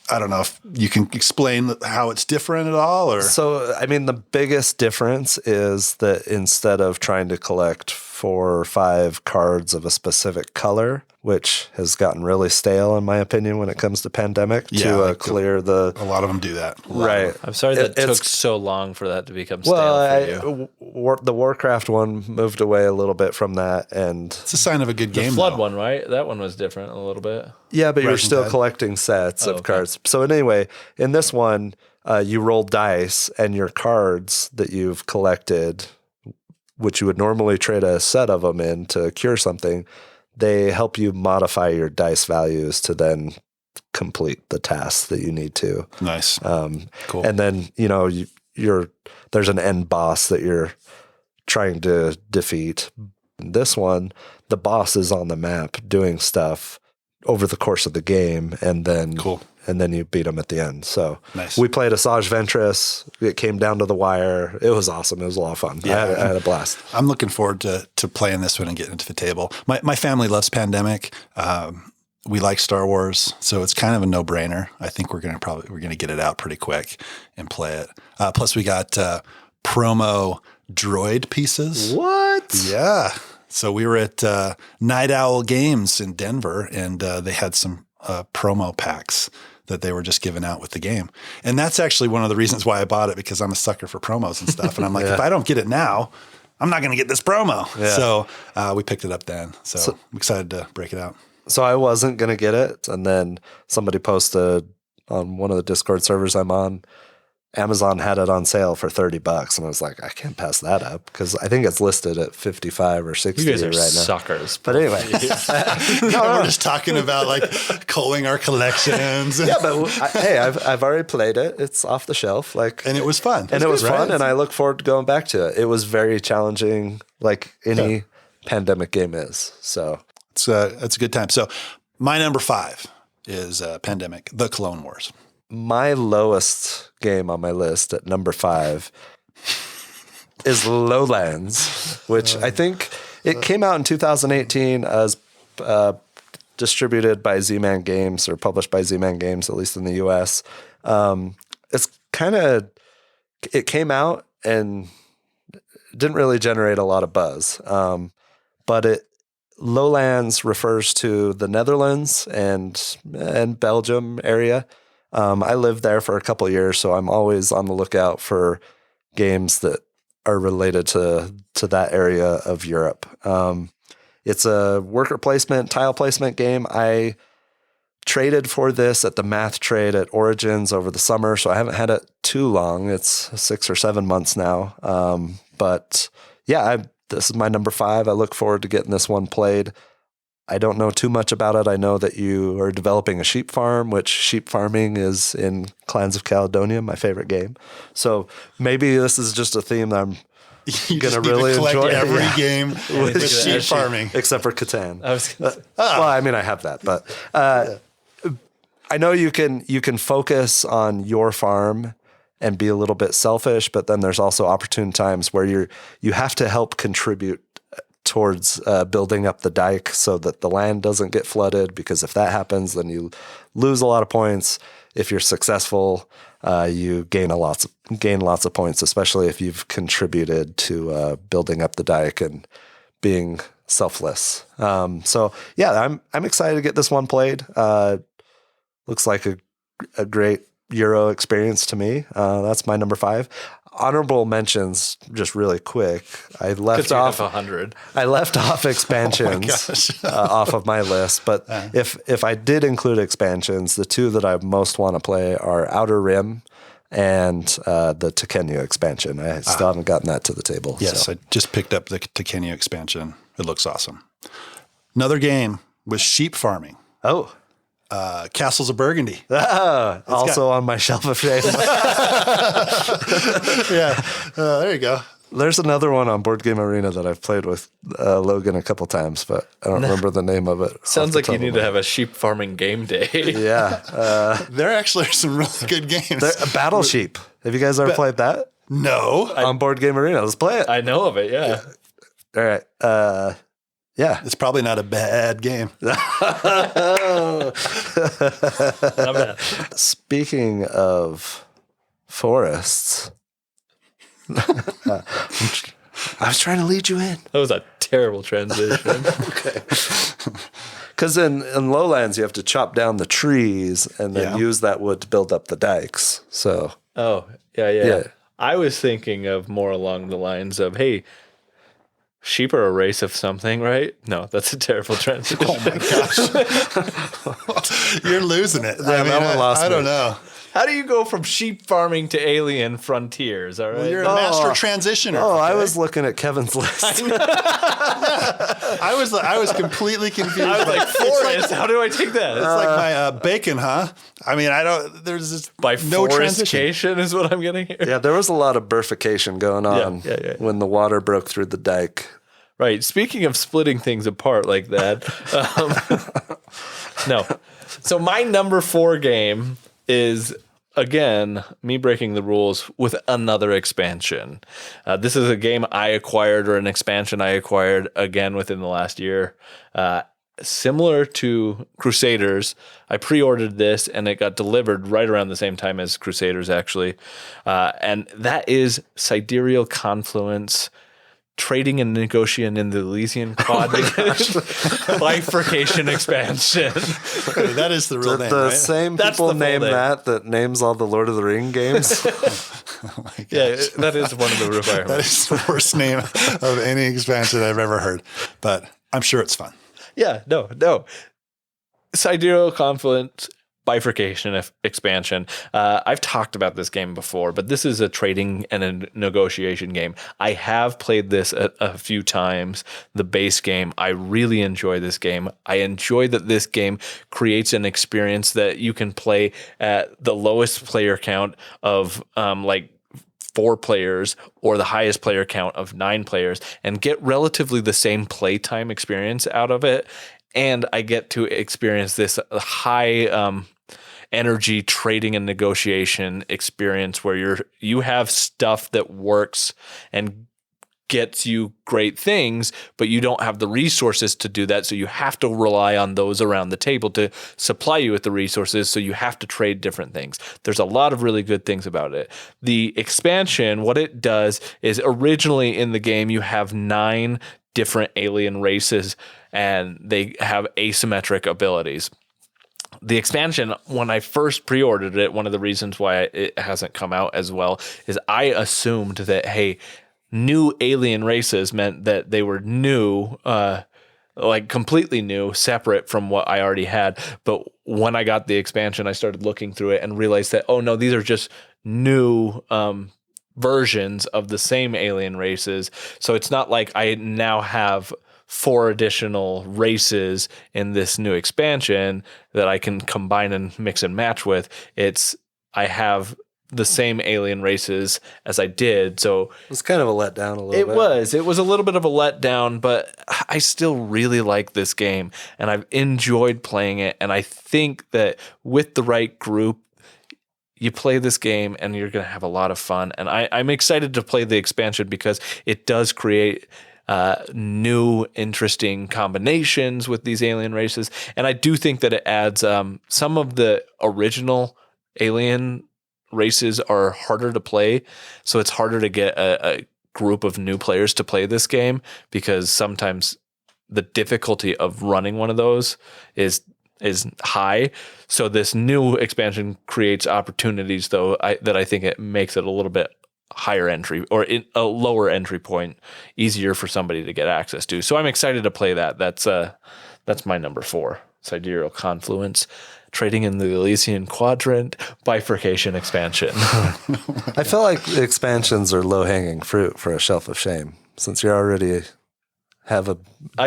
I don't know if you can explain how it's different at all, or. So, I mean, the biggest difference is that instead of trying to collect 4 or 5 cards of a specific color, which has gotten really stale in my opinion when it comes to Pandemic, clear the. A lot of them do that. Right. I'm sorry that took so long for that to become stale for you. The Warcraft one moved away a little bit from that, and it's a sign of a good game. The Flood one, right? That one was different a little bit. Yeah, but you're still collecting sets of cards. So anyway, in this one, you roll dice, and your cards that you've collected, which you would normally trade a set of them in to cure something, they help you modify your dice values to then complete the tasks that you need to. Nice. Cool. And then, there's an end boss that you're trying to defeat. This one, the boss is on the map doing stuff over the course of the game, and then and then you beat him at the end. So nice. We played Asajj Ventress. It came down to the wire. It was awesome. It was a lot of fun. Yeah. I had a blast. I'm looking forward to playing this one and getting it to the table. My family loves Pandemic. We like Star Wars, so it's kind of a no-brainer. I think we're gonna get it out pretty quick and play it. Plus, we got promo droid pieces. What? Yeah. So we were at Night Owl Games in Denver, and they had some promo packs that they were just giving out with the game. And that's actually one of the reasons why I bought it, because I'm a sucker for promos and stuff. And I'm like, if I don't get it now, I'm not going to get this promo. Yeah. So we picked it up then. So I'm excited to break it out. So I wasn't going to get it. And then somebody posted on one of the Discord servers I'm on, Amazon had it on sale for $30. And I was like, I can't pass that up, because I think it's listed at 55 or 60 you guys are right now. Suckers. But anyway, we're just talking about like culling our collections. Yeah, but hey, I've already played it. It's off the shelf. And it was fun. It was fun, and I look forward to going back to it. It was very challenging, like any Pandemic game is. So it's a good time. So my number 5 is Pandemic: The Clone Wars. My lowest game on my list at number 5 is Lowlands, which I think it came out in 2018 as distributed by Z-Man Games, or published by Z-Man Games, at least in the US. It came out and didn't really generate a lot of buzz. But Lowlands refers to the Netherlands and Belgium area. I lived there for a couple of years, so I'm always on the lookout for games that are related to that area of Europe. It's a worker placement, tile placement game. I traded for this at the math trade at Origins over the summer, so I haven't had it too long. It's 6 or 7 months now. But yeah, this is my number 5. I look forward to getting this one played. I don't know too much about it. I know that you are developing a sheep farm, which sheep farming is in Clans of Caledonia, my favorite game. So maybe this is just a theme that I'm going to really enjoy. Every game with sheep farming. Except for Catan. Well, I mean, I have that, but I know you can focus on your farm and be a little bit selfish, but then there's also opportune times where you have to help contribute towards building up the dike so that the land doesn't get flooded, because if that happens, then you lose a lot of points. If you're successful, you gain lots of points, especially if you've contributed to building up the dike and being selfless. So yeah, I'm excited to get this one played. Looks like a great Euro experience to me. That's my number 5. Honorable mentions, just really quick. I left off 100. I left off expansions off of my list, but if I did include expansions, the 2 that I most want to play are Outer Rim and the Tekhenu expansion. I still haven't gotten that to the table. Yes, so. I just picked up the Tekhenu expansion. It looks awesome. Another game was sheep farming. Oh. Castles of Burgundy. Also on my shelf of shame. Yeah, there you go. There's another one on Board Game Arena that I've played with Logan a couple times, but I don't remember the name of it. Sounds like you need to have a sheep farming game day. Yeah. There actually are some really good games. Battle Sheep. Have you guys ever played that? No. On Board Game Arena. Let's play it. I know of it, yeah. All right. Yeah. It's probably not a bad game. Speaking of forests, I was trying to lead you in. That was a terrible transition. Okay. Because in Lowlands, you have to chop down the trees and then use that wood to build up the dikes. So. Oh, yeah. I was thinking of more along the lines of, hey, sheep are a race of something, right? No, that's a terrible transition. Oh my gosh. You're losing it. Yeah, that one lost I me. don't know. How do you go from sheep farming to alien frontiers? All right. Well, you're a master transitioner. Oh, I okay? was looking at Kevin's list. I was completely confused. I was like, forest. How do I take that? It's like my bacon, huh? I mean, there's just no transition. Bifurcation is what I'm getting here. Yeah, there was a lot of bifurcation going on Yeah. when the water broke through the dike. Right. Speaking of splitting things apart like that, no. So my number 4 game is, again, me breaking the rules with another expansion. This is a game I acquired, or an expansion I acquired, again, within the last year. Similar to Crusaders, I pre-ordered this, and it got delivered right around the same time as Crusaders, actually. And that is Sidereal Confluence, Trading and Negotiation in the Elysian Quadrant, Bifurcation expansion. That is the real name, The right? same That's people the full name name. that names all the Lord of the Ring games. Yeah, that is one of the That requirements. is the worst name of any expansion I've ever heard, but I'm sure it's fun. Yeah, no. Sidereal Confluence, Bifurcation expansion. I've talked about this game before, but this is a trading and a negotiation game. I have played this a few times, the base game. I really enjoy this game. I enjoy that this game creates an experience that you can play at the lowest player count of 4 players or the highest player count of 9 players and get relatively the same playtime experience out of it. And I get to experience this high energy trading and negotiation experience where you have stuff that works and gets you great things, but you don't have the resources to do that. So you have to rely on those around the table to supply you with the resources. So you have to trade different things. There's a lot of really good things about it. The expansion, what it does is, originally in the game, you have 9 different alien races and they have asymmetric abilities. The expansion, when I first pre-ordered it, one of the reasons why it hasn't come out as well is I assumed that, hey, new alien races meant that they were new, completely new, separate from what I already had. But when I got the expansion, I started looking through it and realized that, oh no, these are just new versions of the same alien races. So it's not like I now have 4 additional races in this new expansion that I can combine and mix and match with. I have the same alien races as I did. So It was kind of a letdown a little bit. it was a little bit of a letdown, but I still really like this game and I've enjoyed playing it. And I think that with the right group, you play this game and you're going to have a lot of fun. And I'm excited to play the expansion because it does create new, interesting combinations with these alien races. And I do think that it adds some of the original alien races are harder to play. So it's harder to get a group of new players to play this game because sometimes the difficulty of running one of those is high. So this new expansion creates opportunities, though, that I think it makes it a little bit higher entry or a lower entry point, easier for somebody to get access to. So I'm excited to play that. That's my number 4, Sidereal Confluence, Trading in the Elysian Quadrant, Bifurcation expansion. I feel like the expansions are low-hanging fruit for a Shelf of Shame, since you already have a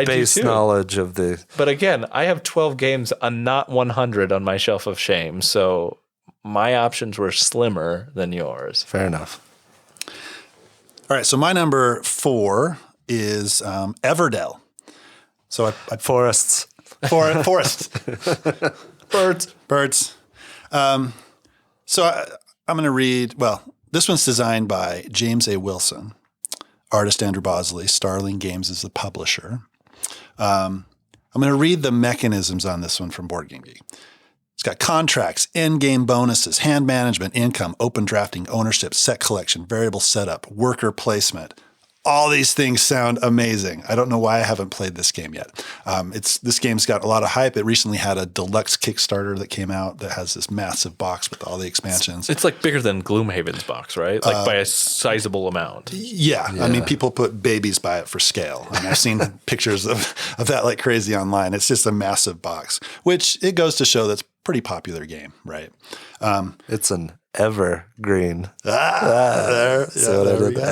base knowledge of the... But again, I have 12 games and not 100 on my Shelf of Shame, so my options were slimmer than yours. Fair enough. All right, so my number 4 is Everdell. So Forests. Forests. Birds. So I'm going to read, this one's designed by James A. Wilson, artist Andrew Bosley, Starling Games is the publisher. I'm going to read the mechanisms on this one from Board Game Geek. It's got contracts, end-game bonuses, hand management, income, open drafting, ownership, set collection, variable setup, worker placement, all these things sound amazing. I don't know why I haven't played this game yet. This game's got a lot of hype. It recently had a deluxe Kickstarter that came out that has this massive box with all the expansions. It's like bigger than Gloomhaven's box, right? Like by a sizable amount. Yeah. I mean, people put babies by it for scale. I mean, I've seen pictures of that like crazy online. It's just a massive box, which it goes to show that's a pretty popular game, right? It's an evergreen. There. So Yeah, what I did, go.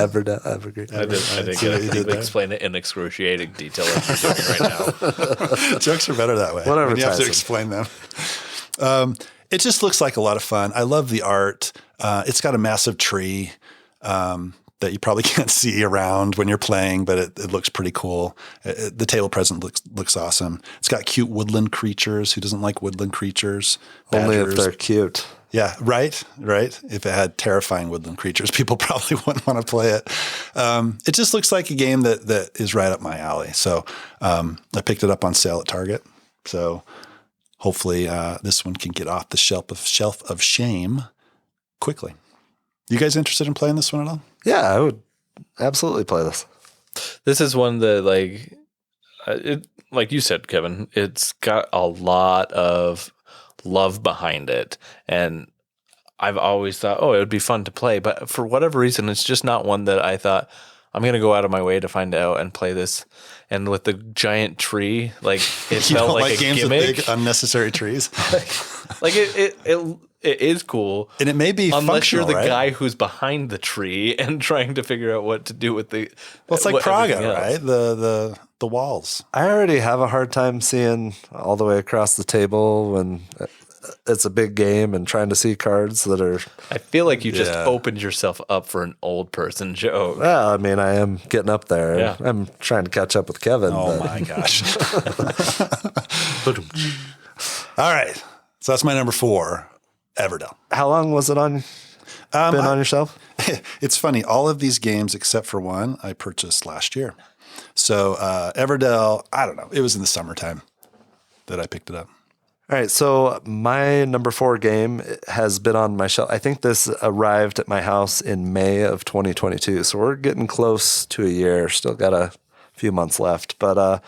evergreen. I think you explain it in excruciating detail like you're doing right now. Jokes are better that way. Whatever, When you have to Tyson. explain them. It just looks like a lot of fun. I love the art. It's got a massive tree that you probably can't see around when you're playing, but it looks pretty cool. The table present looks awesome. It's got cute woodland creatures. Who doesn't like woodland creatures? Only if Badgers. they're cute. Yeah, right. If it had terrifying woodland creatures, people probably wouldn't want to play it. It just looks like a game that is right up my alley. So I picked it up on sale at Target. So hopefully this one can get off the shelf of shame quickly. You guys interested in playing this one at all? Yeah, I would absolutely play this. This is one that like you said, Kevin, it's got a lot of love behind it. And I've always thought, it would be fun to play. But for whatever reason, it's just not one that I thought I'm going to go out of my way to find out and play this. And with the giant tree, like it You felt don't like like a games gimmick. with big unnecessary trees? Like it is cool. And it may be unless you're functional, the right? guy who's behind the tree and trying to figure out what to do with the. Well, it's like everything Praga, else. right? The walls. I already have a hard time seeing all the way across the table when it's a big game and trying to see cards that are. I feel like you just Yeah. opened yourself up for an old person joke. Well, I mean, I am getting up there. Yeah. I'm trying to catch up with Kevin. Oh but- my gosh. All right. So that's my number 4, Everdell. How long was it on? Been on your shelf? It's funny. All of these games, except for one, I purchased last year. So Everdell, I don't know. It was in the summertime that I picked it up. All right, so my number 4 game has been on my shelf. I think this arrived at my house in May of 2022, so we're getting close to a year. Still got a few months left, but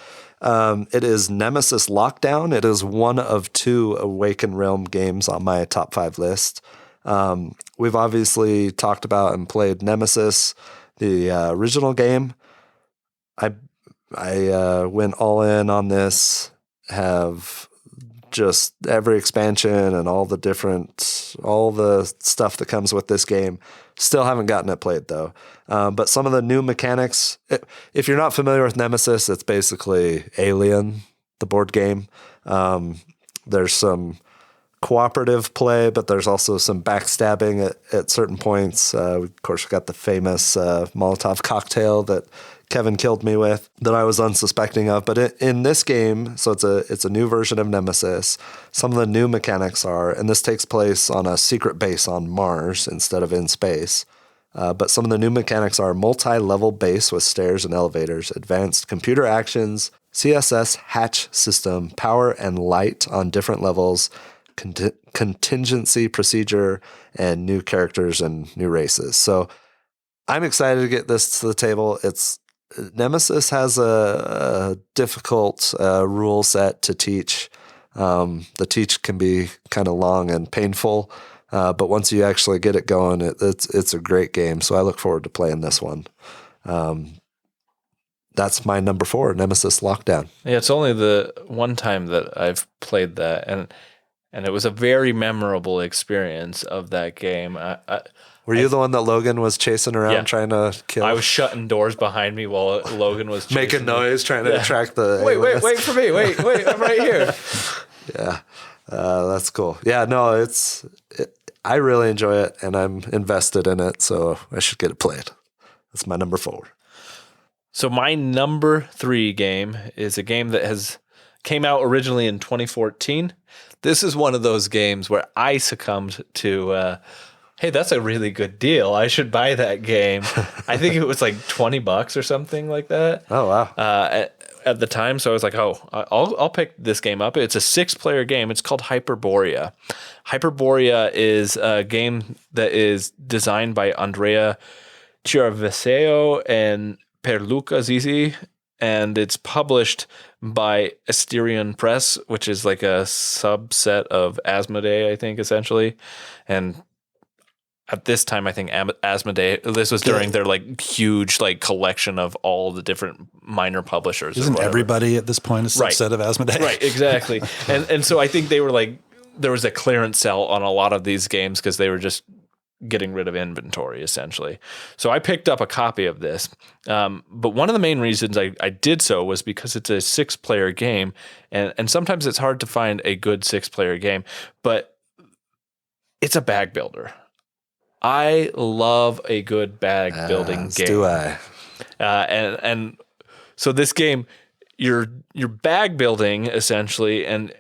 it is Nemesis Lockdown. It is one of 2 Awaken Realm games on my top 5 list. We've obviously talked about and played Nemesis, the original game. I went all in on this, have just every expansion and all the stuff that comes with this game. Still haven't gotten it played though. But some of the new mechanics, if you're not familiar with Nemesis, it's basically Alien, the board game. There's some cooperative play, but there's also some backstabbing at certain points. Of course, we got the famous Molotov cocktail that Kevin killed me with that I was unsuspecting of. But in this game, so it's a new version of Nemesis. Some of the new mechanics are, and this takes place on a secret base on Mars instead of in space. But some of the new mechanics are multi-level base with stairs and elevators, advanced computer actions, CSS hatch system, power and light on different levels, contingency procedure, and new characters and new races. So I'm excited to get this to the table. Nemesis has a difficult rule set to teach. The teach can be kind of long and painful, but once you actually get it going, it's a great game. So I look forward to playing this one. That's my number 4, Nemesis Lockdown. Yeah, it's only the one time that I've played that, and it was a very memorable experience of that game. Were you the one that Logan was chasing around Yeah. trying to kill? I was shutting doors behind me while Logan was chasing making me. noise, trying to attract the. Wait for me. Wait, I'm right here. Yeah, that's cool. Yeah, no, I really enjoy it, and I'm invested in it, so I should get it played. That's my number 4. So my number 3 game is a game that came out originally in 2014. This is one of those games where I succumbed to, hey, that's a really good deal. I should buy that game. I think it was like $20 or something like that. Oh, wow. At the time, so I was like, I'll pick this game up. It's a 6-player game. It's called Hyperborea. Hyperborea is a game that is designed by Andrea Chiaraveseo and Perluca Zizi, and it's published by Asterion Press, which is like a subset of Asmodee, I think, essentially. And at this time, I think Asmodee, this was during their like huge like collection of all the different minor publishers. Isn't everybody at this point a subset of Asmodee? Right, exactly. and so I think they were like, there was a clearance sale on a lot of these games because they were just getting rid of inventory, essentially. So I picked up a copy of this. But one of the main reasons I did so was because it's a 6-player game, and sometimes it's hard to find a good 6-player game, but it's a bag builder. I love a good bag building game. Do I? And so this game, you're bag building essentially, and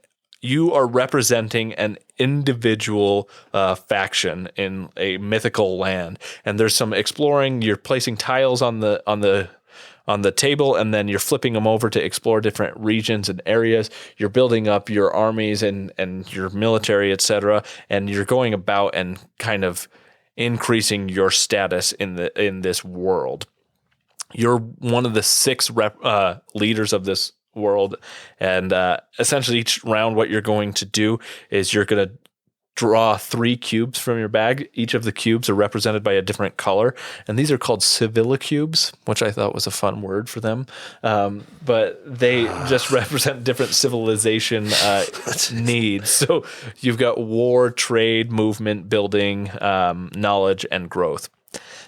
you are representing an individual faction in a mythical land, and there's some exploring. You're placing tiles on the table, and then you're flipping them over to explore different regions and areas. You're building up your armies and your military, etc., and you're going about and kind of increasing your status in this world. You're one of the 6 leaders of this world, and essentially each round what you're going to do is you're going to draw 3 cubes from your bag. Each of the cubes are represented by a different color, and these are called Civilla cubes, which I thought was a fun word for them. But they just represent different civilization needs. So you've got war, trade, movement, building, knowledge, and growth.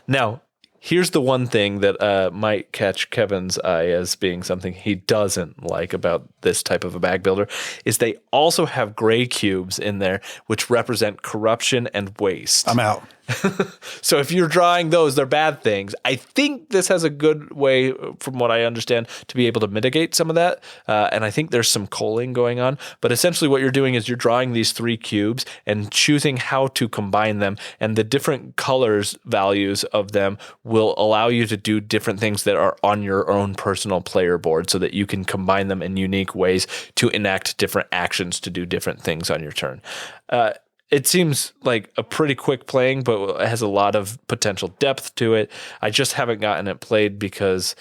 Now, here's the one thing that might catch Kevin's eye as being something he doesn't like about this type of a bag builder is they also have gray cubes in there, which represent corruption and waste. I'm out. So if you're drawing those, they're bad things. I think this has a good way, from what I understand, to be able to mitigate some of that. And I think there's some culling going on. But essentially what you're doing is you're drawing these 3 cubes and choosing how to combine them. And the different colors values of them will allow you to do different things that are on your own personal player board so that you can combine them in unique ways to enact different actions to do different things on your turn. It seems like a pretty quick playing, but it has a lot of potential depth to it. I just haven't gotten it played because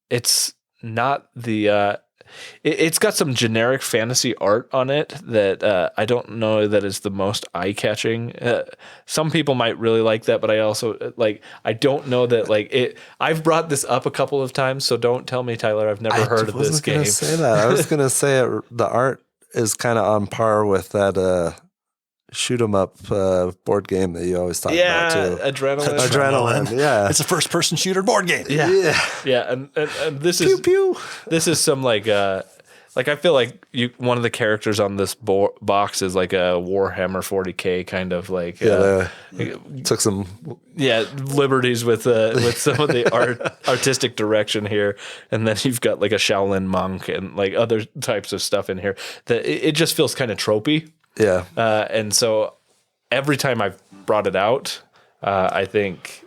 it's not the... It's got some generic fantasy art on it that I don't know that is the most eye-catching. Some people might really like that, but I also I don't know that it. I've brought this up a couple of times, so don't tell me, Tyler, I've never heard of this game. I was going to say that. I was going to say the art is kind of on par with that shoot 'em up board game that you always talk about too. Adrenaline. Yeah, it's a first-person shooter board game. Yeah. And this is pew. This is some I feel like one of the characters on this box is like a Warhammer 40K kind of took some liberties with some of the artistic direction here, and then you've got like a Shaolin monk and like other types of stuff in here that it just feels kind of tropey. Yeah. And so every time I've brought it out, I think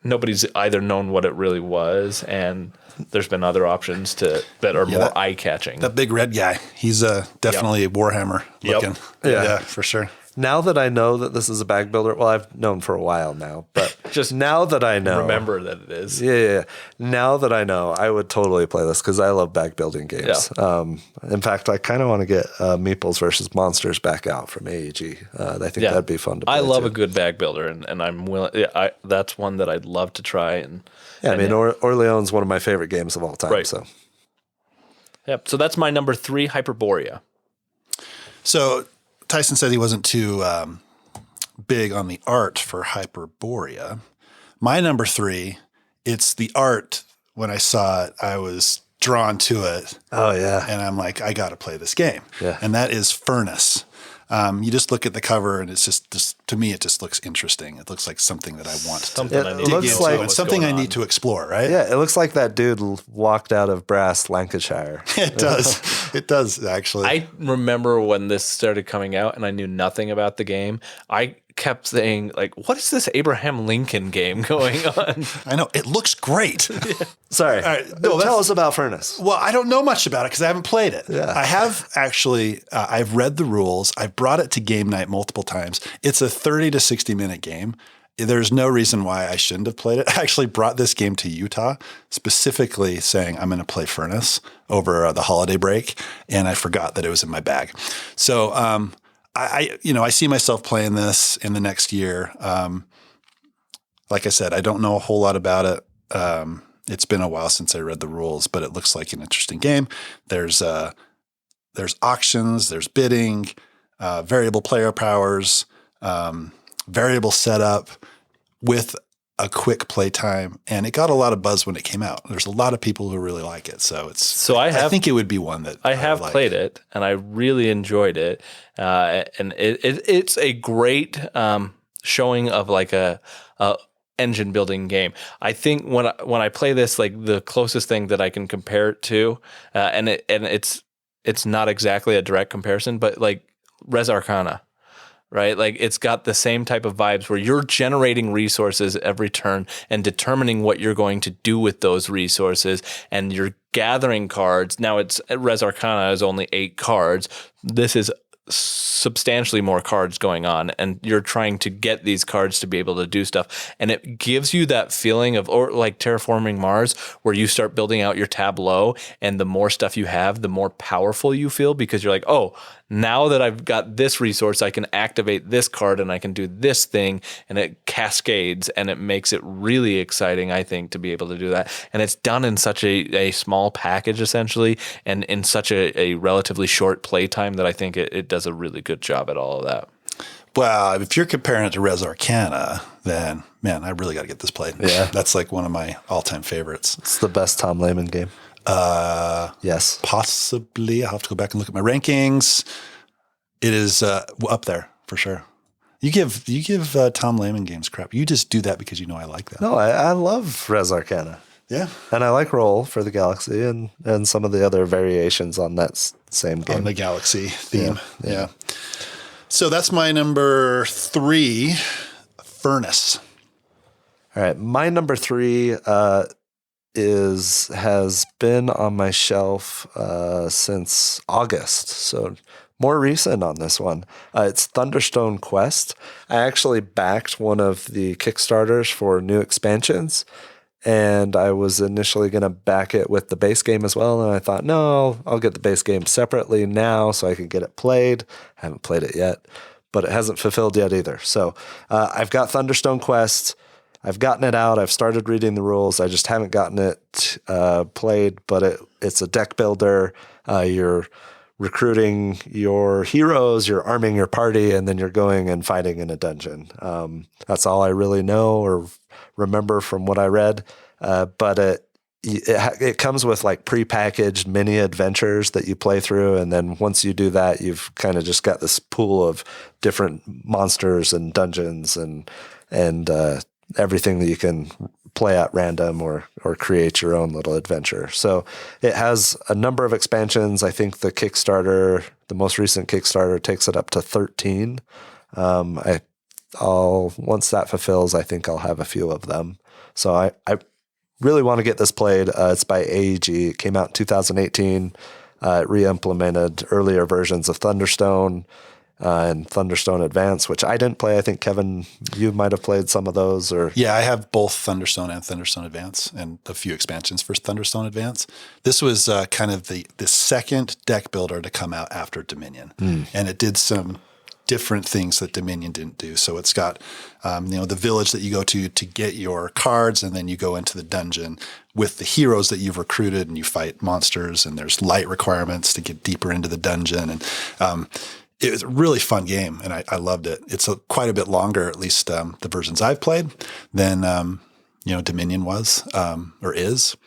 nobody's either known what it really was, and there's been other options that are more eye-catching. That big red guy, he's definitely Warhammer looking. Yeah, for sure. Now that I know that this is a bag builder, well, I've known for a while now, but just now that I know, remember that it is. Yeah. Now that I know, I would totally play this because I love bag building games. Yeah. In fact, I kind of want to get Meeples versus Monsters back out from AEG. I think that'd be fun to play. I love a good bag builder, and I'm willing. That's one that I'd love to try. Orleans one of my favorite games of all time. Right. So, yep. So that's my number 3, Hyperborea. So Tyson said he wasn't too big on the art for Hyperborea. My number 3, it's the art. When I saw it, I was drawn to it. Oh, yeah. And I'm like, I got to play this game. Yeah. And that is Furnace. You just look at the cover and it's just to me, it just looks interesting. It looks like something that I want to and something I need to explore, right? Yeah, it looks like that dude walked out of Brass, Lancashire. It does. It does, actually. I remember when this started coming out and I knew nothing about the game. I kept saying, what is this Abraham Lincoln game going on? I know. It looks great. Sorry. All right. No, tell us about Furnace. Well, I don't know much about it because I haven't played it. Yeah. I have actually, I've read the rules. I've brought it to game night multiple times. It's a 30 to 60 minute game. there's no reason why I shouldn't have played it. I actually brought this game to Utah specifically saying I'm going to play Furnace over the holiday break, and I forgot that it was in my bag. So I see myself playing this in the next year. Like I said, I don't know a whole lot about it. It's been a while since I read the rules, but it looks like an interesting game. There's auctions, there's bidding, variable player powers, variable setup with a quick play time, and it got a lot of buzz when it came out. There's a lot of people who really like it, I think it would be one that I have played it, and I really enjoyed it, and it's a great showing of like a engine building game. I think when I play this, like the closest thing that I can compare it to, and it's not exactly a direct comparison, but like Res Arcana. Right? Like it's got the same type of vibes where you're generating resources every turn and determining what you're going to do with those resources, and you're gathering cards. Now Res Arcana is only 8 cards. This is substantially more cards going on, and you're trying to get these cards to be able to do stuff. And it gives you that feeling of, or like Terraforming Mars, where you start building out your tableau, and the more stuff you have, the more powerful you feel, because you're like, oh, now that I've got this resource, I can activate this card and I can do this thing, and it cascades, and it makes it really exciting, I think, to be able to do that. And it's done in such a small package, essentially, and in such a relatively short play time that I think it does a really good job at all of that. Well, if you're comparing it to Res Arcana, then, man, I really got to get this played. Yeah. That's like one of my all-time favorites. It's the best Tom Lehman game. Yes. Possibly. I'll have to go back and look at my rankings. It is up there for sure. You give Tom Lehman games crap. You just do that because you know I like that. No, I love Res Arcana. Yeah. And I like Roll for the Galaxy and some of the other variations on that same game. On the Galaxy theme. Yeah. So that's my number 3, Furnace. All right. My number 3 has been on my shelf since August. So more recent on this one. It's Thunderstone Quest. I actually backed one of the Kickstarters for new expansions, and I was initially going to back it with the base game as well. And I thought, no, I'll get the base game separately now so I can get it played. I haven't played it yet, but it hasn't fulfilled yet either. So I've got Thunderstone Quest. I've gotten it out. I've started reading the rules. I just haven't gotten it played, but it's a deck builder. You're recruiting your heroes, you're arming your party, and then you're going and fighting in a dungeon. That's all I really know or remember from what I read. But it comes with like prepackaged mini adventures that you play through. And then once you do that, you've kind of just got this pool of different monsters and dungeons and everything that you can play at random or create your own little adventure. So it has a number of expansions. I think the Kickstarter, the most recent Kickstarter, takes it up to 13. Once that fulfills, I think I'll have a few of them. So I really want to get this played. It's by AEG. It came out in 2018. It re-implemented earlier versions of Thunderstone and Thunderstone Advance, which I didn't play. I think, Kevin, you might have played some of those. Yeah, I have both Thunderstone and Thunderstone Advance and a few expansions for Thunderstone Advance. This was kind of the second deck builder to come out after Dominion. And it did some different things that Dominion didn't do. So it's got the village that you go to get your cards, and then you go into the dungeon with the heroes that you've recruited, and you fight monsters, and there's light requirements to get deeper into the dungeon. And it was a really fun game, and I loved it. It's quite a bit longer, at least the versions I've played, than Dominion was or is.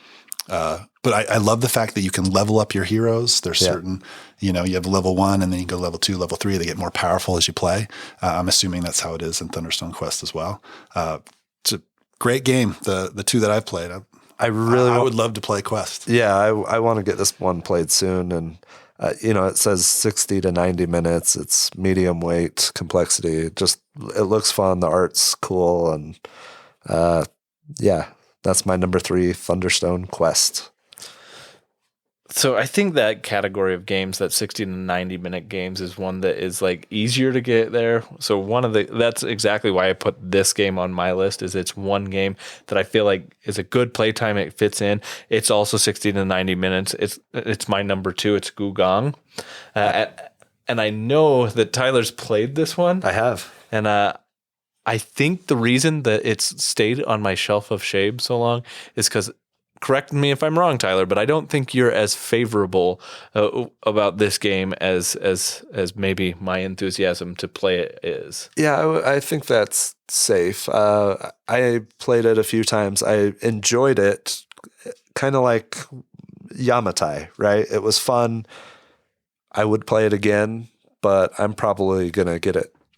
But I love the fact that you can level up your heroes. There's certain, you have level 1, and then you go level 2, level 3. They get more powerful as you play. I'm assuming that's how it is in Thunderstone Quest as well. It's a great game. The 2 that I've played. I would love to play Quest. Yeah, I want to get this one played soon, and it says 60 to 90 minutes. It's medium weight complexity. It looks fun. The art's cool. And that's my number 3, Thunderstone Quest. So I think that category of games, that 60 to 90 minute games, is one that is like easier to get there. So that's exactly why I put this game on my list. Is it's one game that I feel like is a good playtime. It fits in. It's also 60 to 90 minutes. It's my number 2. It's Gugong, and I know that Tyler's played this one. I have, and I think the reason that it's stayed on my shelf of shame so long is because. Correct me if I'm wrong, Tyler, but I don't think you're as favorable about this game as maybe my enthusiasm to play it is. Yeah, I think that's safe. I played it a few times. I enjoyed it, kind of like Yamatai, right? It was fun. I would play it again, but I'm probably gonna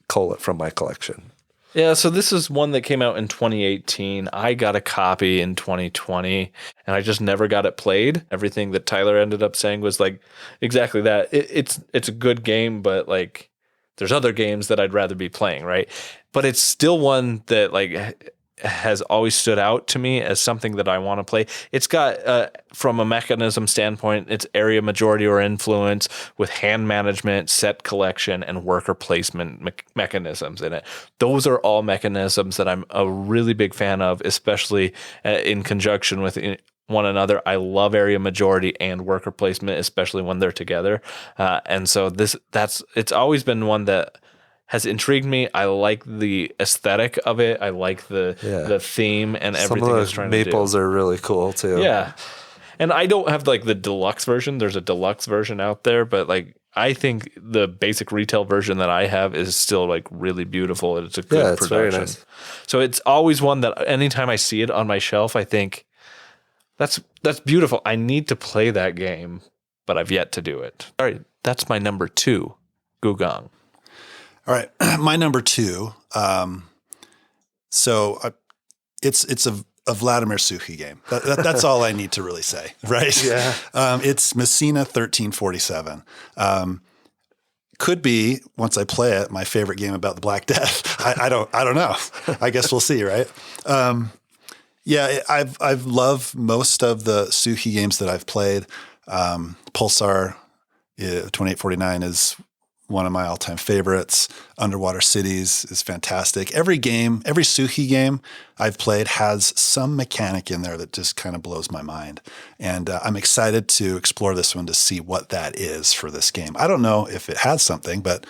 cull it from my collection. Yeah, so this is one that came out in 2018. I got a copy in 2020, and I just never got it played. Everything that Tyler ended up saying was like exactly that. It's a good game, but like there's other games that I'd rather be playing, right? But it's still one that like has always stood out to me as something that I want to play. It's got, from a mechanism standpoint, it's area majority or influence with hand management, set collection, and worker placement mechanisms in it. Those are all mechanisms that I'm a really big fan of, especially in conjunction with one another. I love area majority and worker placement, especially when they're together. And so it's always been one that has intrigued me. I like the aesthetic of it. I like the theme and everything it's trying to do. Maples are really cool too. Yeah. And I don't have like the deluxe version. There's a deluxe version out there, but like I think the basic retail version that I have is still like really beautiful. It's a good production. Very nice. So it's always one that anytime I see it on my shelf, I think that's beautiful. I need to play that game, but I've yet to do it. All right, that's my number 2, Gugong. All right, my number 2. It's a Vladimir Suchy game. That's all I need to really say, right? Yeah. It's Messina 1347. Could be, once I play it, my favorite game about the Black Death. I don't know. I guess we'll see, right? I've loved most of the Suchy games that I've played. Pulsar 2849 is one of my all-time favorites. Underwater Cities is fantastic. Every Suchy game I've played has some mechanic in there that just kind of blows my mind. And I'm excited to explore this one to see what that is for this game. I don't know if it has something, but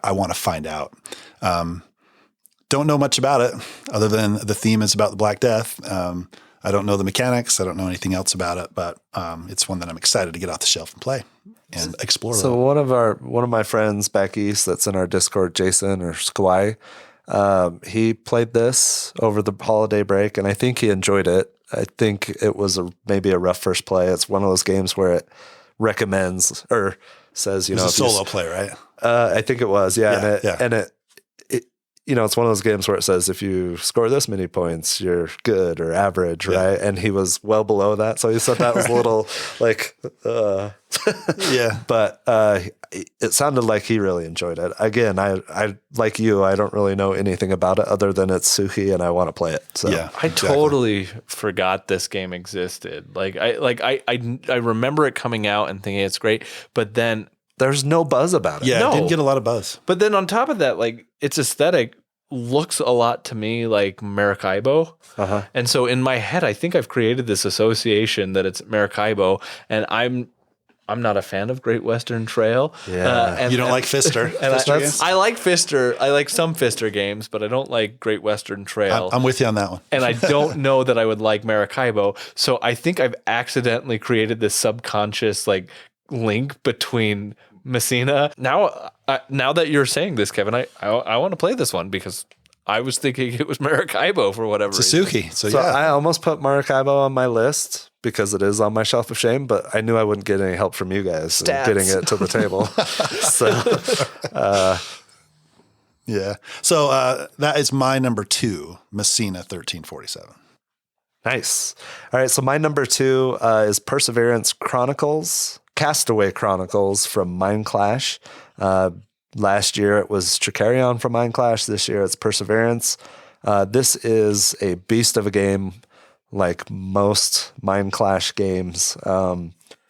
I want to find out. Don't know much about it other than the theme is about the Black Death. I don't know the mechanics. I don't know anything else about it, but it's one that I'm excited to get off the shelf and play and explore. So one of my friends back east that's in our Discord, Jason or Squai, he played this over the holiday break, and I think he enjoyed it. I think it was maybe a rough first play. It's one of those games where it recommends or says, it's a solo play, right? I think it was, yeah. And it it's one of those games where it says if you score this many points, you're good or average, right? And he was well below that, so he said that was a little like, yeah. But it sounded like he really enjoyed it. Again, I like you, I don't really know anything about it other than it's Suchy and I want to play it. So yeah, I totally forgot this game existed. I remember it coming out and thinking it's great, but then there's no buzz about it. Yeah, no. It didn't get a lot of buzz. But then on top of that, like its aesthetic looks a lot to me like Maracaibo. And so in my head, I think I've created this association that it's Maracaibo, and I'm not a fan of Great Western Trail. Yeah. You don't like Fister? I like Fister. I like some Fister games, but I don't like Great Western Trail. I'm with you on that one. And I don't know that I would like Maracaibo. So I think I've accidentally created this subconscious like link between Messina. Now that you're saying this, Kevin, I want to play this one because I was thinking it was Maracaibo for whatever reason. Suzuki. So yeah. I almost put Maracaibo on my list because it is on my shelf of shame, but I knew I wouldn't get any help from you guys in getting it to the table. Yeah. So that is my number 2, Messina 1347. Nice. All right. So my number 2 is Perseverance Chronicles. Castaway Chronicles from Mind Clash. Last year it was Tricarion from Mind Clash. This year it's Perseverance. This is a beast of a game, like most Mind Clash games.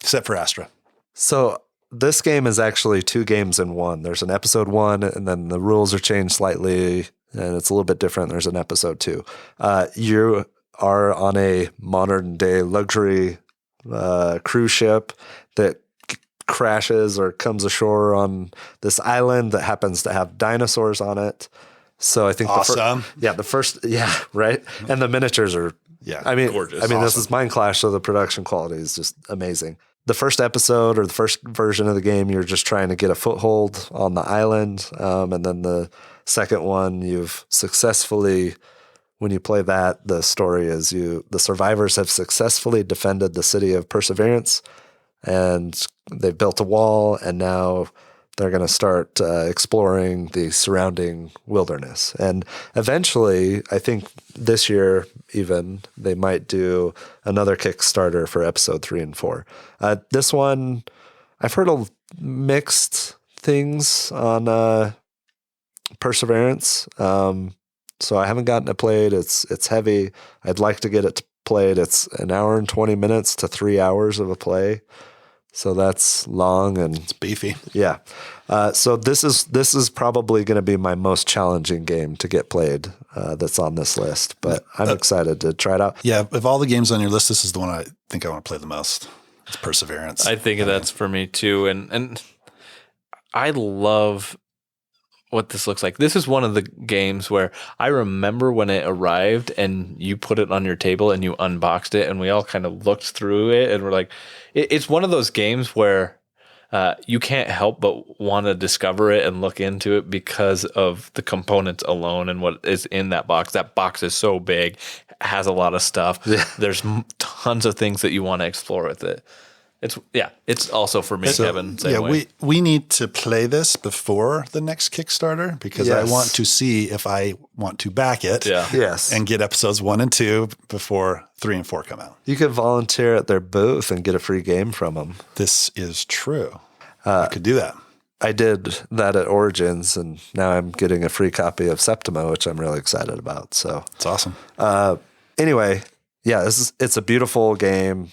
Except for Astra. So this game is actually 2 games in one. There's an episode 1, and then the rules are changed slightly, and it's a little bit different. There's an episode 2. You are on a modern day luxury cruise ship that crashes or comes ashore on this island that happens to have dinosaurs on it. So I think awesome. the first, right. And the miniatures are, gorgeous. This is Mind Clash, so the production quality is just amazing. The first episode or the first version of the game, you're just trying to get a foothold on the island. And then the second one, you've successfully, when you play that, the story is the survivors have successfully defended the city of Perseverance, and they've built a wall, and now they're going to start exploring the surrounding wilderness. And eventually, I think this year even, they might do another Kickstarter for episode 3 and 4. This one, I've heard mixed things on Perseverance. So I haven't gotten it played. It's heavy. I'd like to get it played. It's an hour and 20 minutes to 3 hours of a play. So that's long and it's beefy. Yeah. So this is probably going to be my most challenging game to get played that's on this list, but I'm excited to try it out. Yeah. Of all the games on your list, this is the one I think I want to play the most. It's Perseverance. I think that's for me too. And I love what this looks like. This is one of the games where I remember when it arrived and you put it on your table and you unboxed it and we all kind of looked through it and we're like, it's one of those games where you can't help but want to discover it and look into it because of the components alone and what is in that box. That box is so big, has a lot of stuff. Yeah. There's tons of things that you want to explore with it. It's also for me, Kevin. Same way. We need to play this before the next Kickstarter because I want to see if I want to back it. Yeah. Yes. And get episodes 1 and 2 before 3 and 4 come out. You could volunteer at their booth and get a free game from them. This is true. I could do that. I did that at Origins, and now I'm getting a free copy of Septima, which I'm really excited about. So it's awesome. Anyway, it's a beautiful game.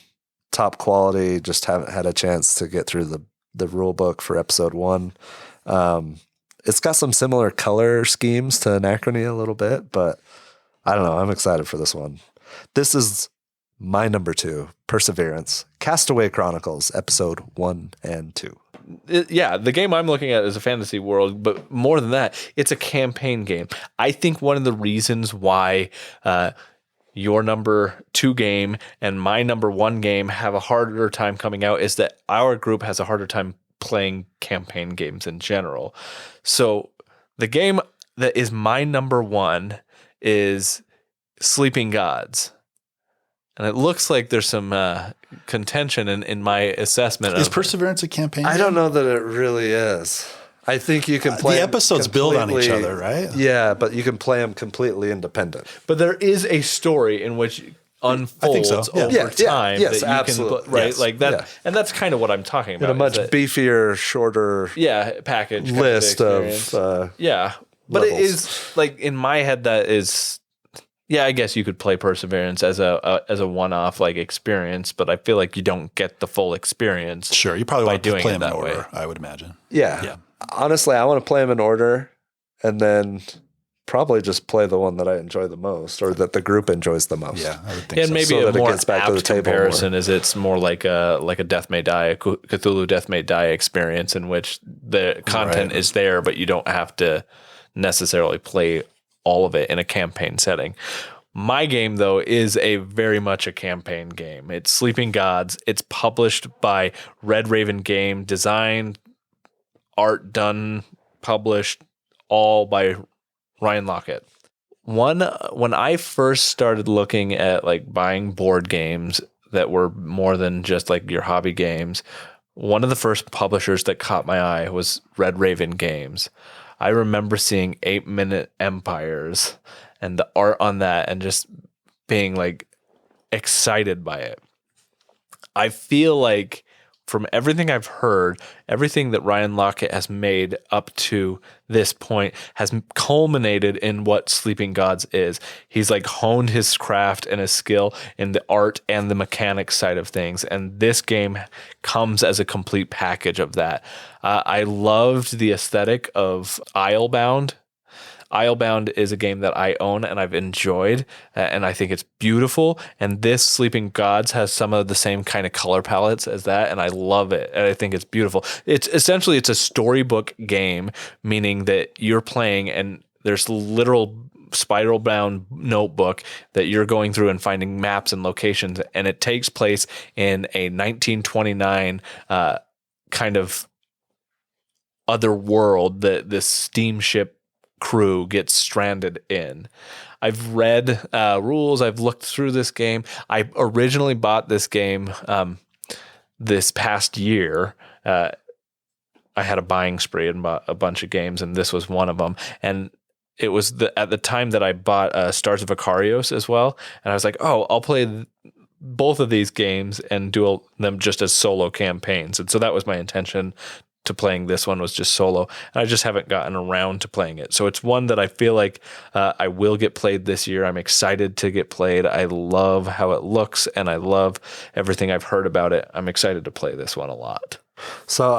Top quality, just haven't had a chance to get through the rule book for episode 1. It's got some similar color schemes to Anachrony a little bit, but I don't know. I'm excited for this one. This is my number 2, Perseverance, Castaway Chronicles, episode 1 and 2. The game I'm looking at is a fantasy world, but more than that, it's a campaign game. I think one of the reasons why your number 2 game and my number 1 game have a harder time coming out is that our group has a harder time playing campaign games in general. So the game that is my number 1 is Sleeping Gods. And it looks like there's some contention in my assessment. Is Perseverance a campaign game? I don't know that it really is. I think you can play the episodes build on each other, right? Yeah, but you can play them completely independent. But there is a story in which unfolds over time yes, that you absolutely. can, right? Yes. Like that, and that's kind of what I'm talking about. In a much beefier, shorter package list of but levels. it is like in my head that is. Yeah, I guess you could play Perseverance as a one-off like experience, but I feel like you don't get the full experience. Sure, you probably want to play them in that order, way. I would imagine. Yeah. Honestly, I want to play them in order, and then probably just play the one that I enjoy the most, or that the group enjoys the most. Yeah, I would think and so. maybe So a that it more gets back to the apt table comparison more. is it's more like a Death May Die, a Cthulhu Death May Die experience in which the content is there, but you don't have to necessarily play all of it in a campaign setting. My game, though, is very much a campaign game. It's Sleeping Gods. It's published by Red Raven Game, designed, art done, published, all by Ryan Lockett. When I first started looking at like buying board games that were more than just like your hobby games, one of the first publishers that caught my eye was Red Raven Games. I remember seeing 8-Minute Empires and the art on that and just being like excited by it. I feel like from everything I've heard, everything that Ryan Lockett has made up to this point has culminated in what Sleeping Gods is. He's like honed his craft and his skill in the art and the mechanics side of things. And this game comes as a complete package of that. I loved the aesthetic of Islebound. Islebound is a game that I own and I've enjoyed, and I think it's beautiful. And this Sleeping Gods has some of the same kind of color palettes as that, and I love it. And I think it's beautiful. It's essentially a storybook game, meaning that you're playing and there's literal spiral bound notebook that you're going through and finding maps and locations, and it takes place in a 1929 kind of other world that this steamship crew gets stranded in. I've read rules. I've looked through this game. I originally bought this game this past year. I had a buying spree and bought a bunch of games, and this was one of them. And it was at the time that I bought Stars of Icarios as well. And I was like, oh, I'll play both of these games and do them just as solo campaigns. And so that was my intention to playing this one, was just solo, and I just haven't gotten around to playing it. So it's one that I feel like I will get played this year. I'm excited to get played. I love how it looks, and I love everything I've heard about it. I'm excited to play this one a lot. So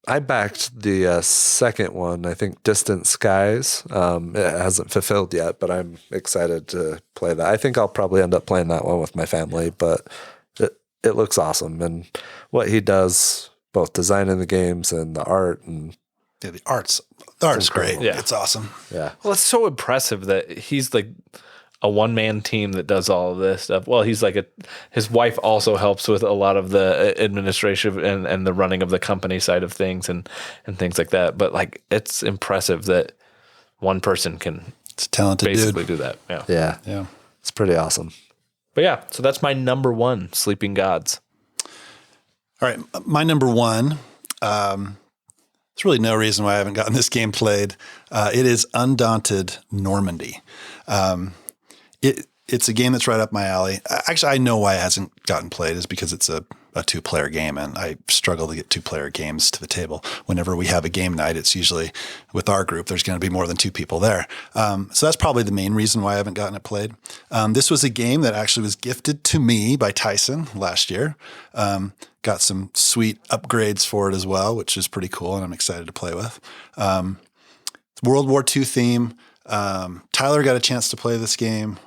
I backed the second one, I think Distant Skies. It hasn't fulfilled yet, but I'm excited to play that. I think I'll probably end up playing that one with my family, but it looks awesome. And what he does, both designing the games and the art, and yeah, the art's great. Yeah. It's awesome. Yeah. Well, it's so impressive that he's like a one-man team that does all of this stuff. Well, he's like his wife also helps with a lot of the administration and the running of the company side of things and things like that. But like, it's impressive that one person can It's a talented basically dude. do that. Yeah. Yeah. Yeah. It's pretty awesome. But yeah, so that's my number one, Sleeping Gods. All right, my number one, there's really no reason why I haven't gotten this game played. It is Undaunted Normandy. It's a game that's right up my alley. Actually, I know why it hasn't gotten played is because it's a two-player game, and I struggle to get two-player games to the table. Whenever we have a game night, it's usually with our group, there's going to be more than two people there. So that's probably the main reason why I haven't gotten it played. This was a game that actually was gifted to me by Tyson last year. Got some sweet upgrades for it as well, which is pretty cool, and I'm excited to play with. World War II theme. Tyler got a chance to play this game.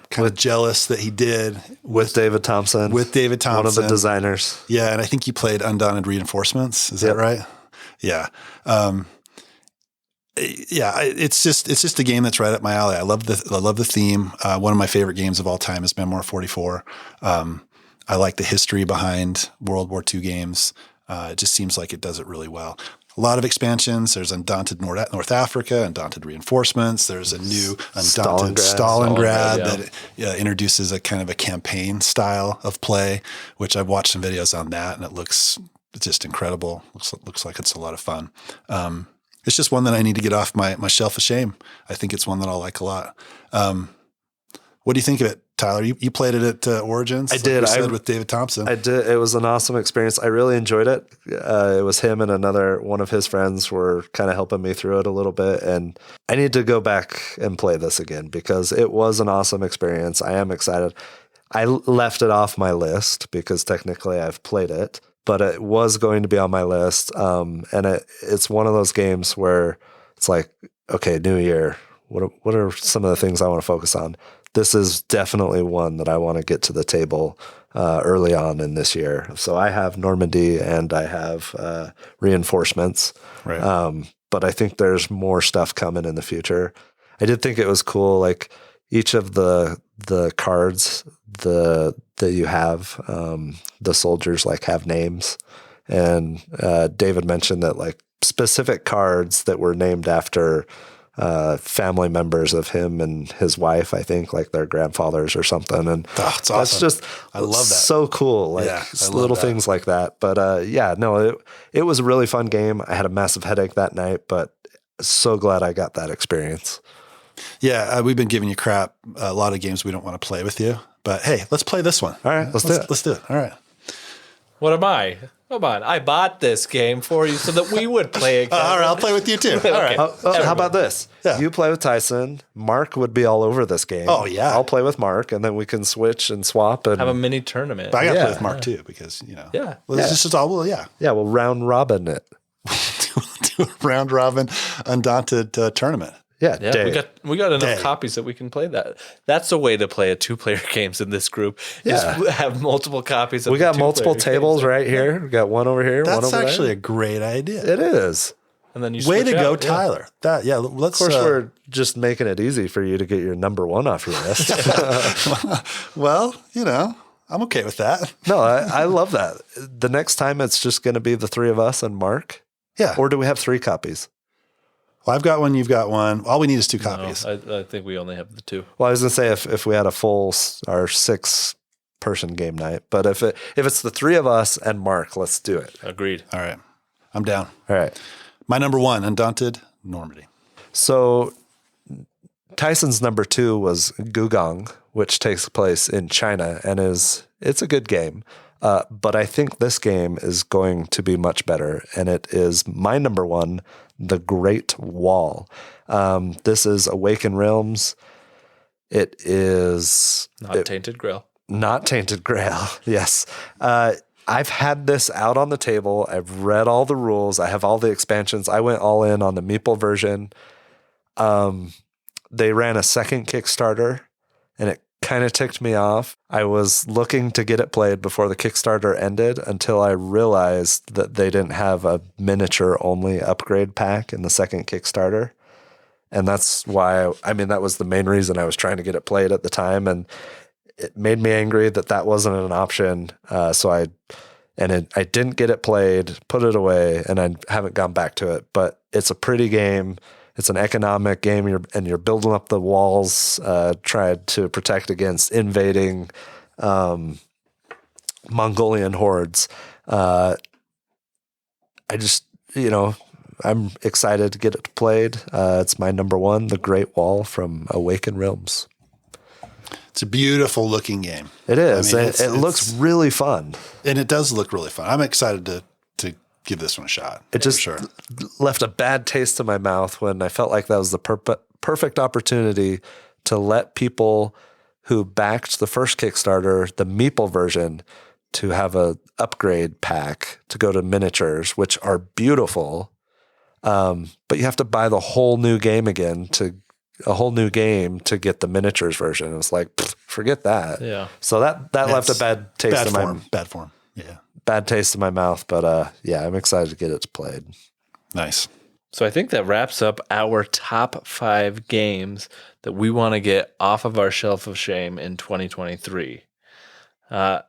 Kind of jealous that he did. With David Thompson. With David Thompson. One of the designers. Yeah, and I think you played Undaunted Reinforcements. Is that right? Yeah. It's just a game that's right up my alley. I love the theme. One of my favorite games of all time is Memoir 44. I like the history behind World War II games. It just seems like it does it really well. A lot of expansions. There's Undaunted North Africa, Undaunted Reinforcements. There's a new Undaunted Stalingrad that introduces a kind of a campaign style of play, which I've watched some videos on that, and it looks just incredible. Looks like it's a lot of fun. It's just one that I need to get off my shelf of shame. I think it's one that I'll like a lot. What do you think of it, Tyler? You played it at Origins? I did. I said with David Thompson. I did. It was an awesome experience. I really enjoyed it. It was him and one of his friends were kind of helping me through it a little bit. And I need to go back and play this again because it was an awesome experience. I am excited. I left it off my list because technically I've played it, but it was going to be on my list. And it's one of those games where it's like, okay, new year. What are some of the things I want to focus on? This is definitely one that I want to get to the table early on in this year. So I have Normandy and I have Reinforcements. Right. But I think there's more stuff coming in the future. I did think it was cool, like each of the cards that you have, the soldiers like have names. And David mentioned that like specific cards that were named after family members of him and his wife, I think, like their grandfathers or something. And that's awesome. That's just, I love that. So cool. Like little things like that. But it was a really fun game. I had a massive headache that night, but so glad I got that experience. Yeah. We've been giving you crap. A lot of games we don't want to play with you, but hey, let's play this one. All right. Let's do it. Let's do it. All right. What am I? Come on, I bought this game for you so that we would play it. All right, I'll play with you too. All right. How about this? Yeah. You play with Tyson. Mark would be all over this game. Oh, yeah. I'll play with Mark, and then we can switch and swap. And Have a mini tournament. But I got to Yeah. play with Mark too because, Yeah. Well, it's all, well, yeah. yeah, we'll round robin it. Do a round robin Undaunted tournament. Yeah, Yeah, day. we got enough Day. copies that we can play that. That's a way to play a 2-player games in this group. Yeah. Is have multiple copies. Of We the got 2-player multiple tables games. right here. We got one over here, one That's over actually there. a great idea. It is. And then you Way switch to go, out, yeah. Tyler. That let's. Of course, we're just making it easy for you to get your number one off your list. Well, I'm okay with that. No, I love that. The next time it's just going to be the three of us and Mark. Yeah. Or do we have 3 copies? Well, I've got one. You've got one. All we need is 2 No, copies. I think we only have the 2. Well, I was going to say if we had a full our 6-person game night, but if it's the 3 of us and Mark, let's do it. Agreed. All right, I'm down. All right. My number 1, Undaunted, Normandy. So Tyson's number 2 was Gugong, which takes place in China and it's a good game. But I think this game is going to be much better, and it is my number 1, The Great Wall. This is Awaken Realms. It is Not Tainted Grail. not Tainted Grail. Yes. I've had this out on the table. I've read all the rules. I have all the expansions. I went all in on the Meeple version. They ran a second Kickstarter, and it kind of ticked me off. I was looking to get it played before the Kickstarter ended until I realized that they didn't have a miniature only upgrade pack in the second Kickstarter. And that's why, that was the main reason I was trying to get it played at the time. And it made me angry that wasn't an option. So I didn't get it played, put it away, and I haven't gone back to it. But it's a pretty game. It's an economic game, you're building up the walls, trying to protect against invading Mongolian hordes. I'm excited to get it played. It's my number 1, The Great Wall from Awaken Realms. It's a beautiful looking game. It is. It looks really fun. And it does look really fun. I'm excited to give this one a shot. It just left a bad taste in my mouth when I felt like that was the perfect opportunity to let people who backed the first Kickstarter, the Meeple version, to have a upgrade pack to go to miniatures, which are beautiful. But you have to buy the whole new game again to get the miniatures version. It was like, forget that. Yeah. So that left a bad taste in my bad form. Yeah. Bad taste in my mouth, but I'm excited to get it played. Nice. So I think that wraps up our top 5 games that we want to get off of our shelf of shame in 2023. I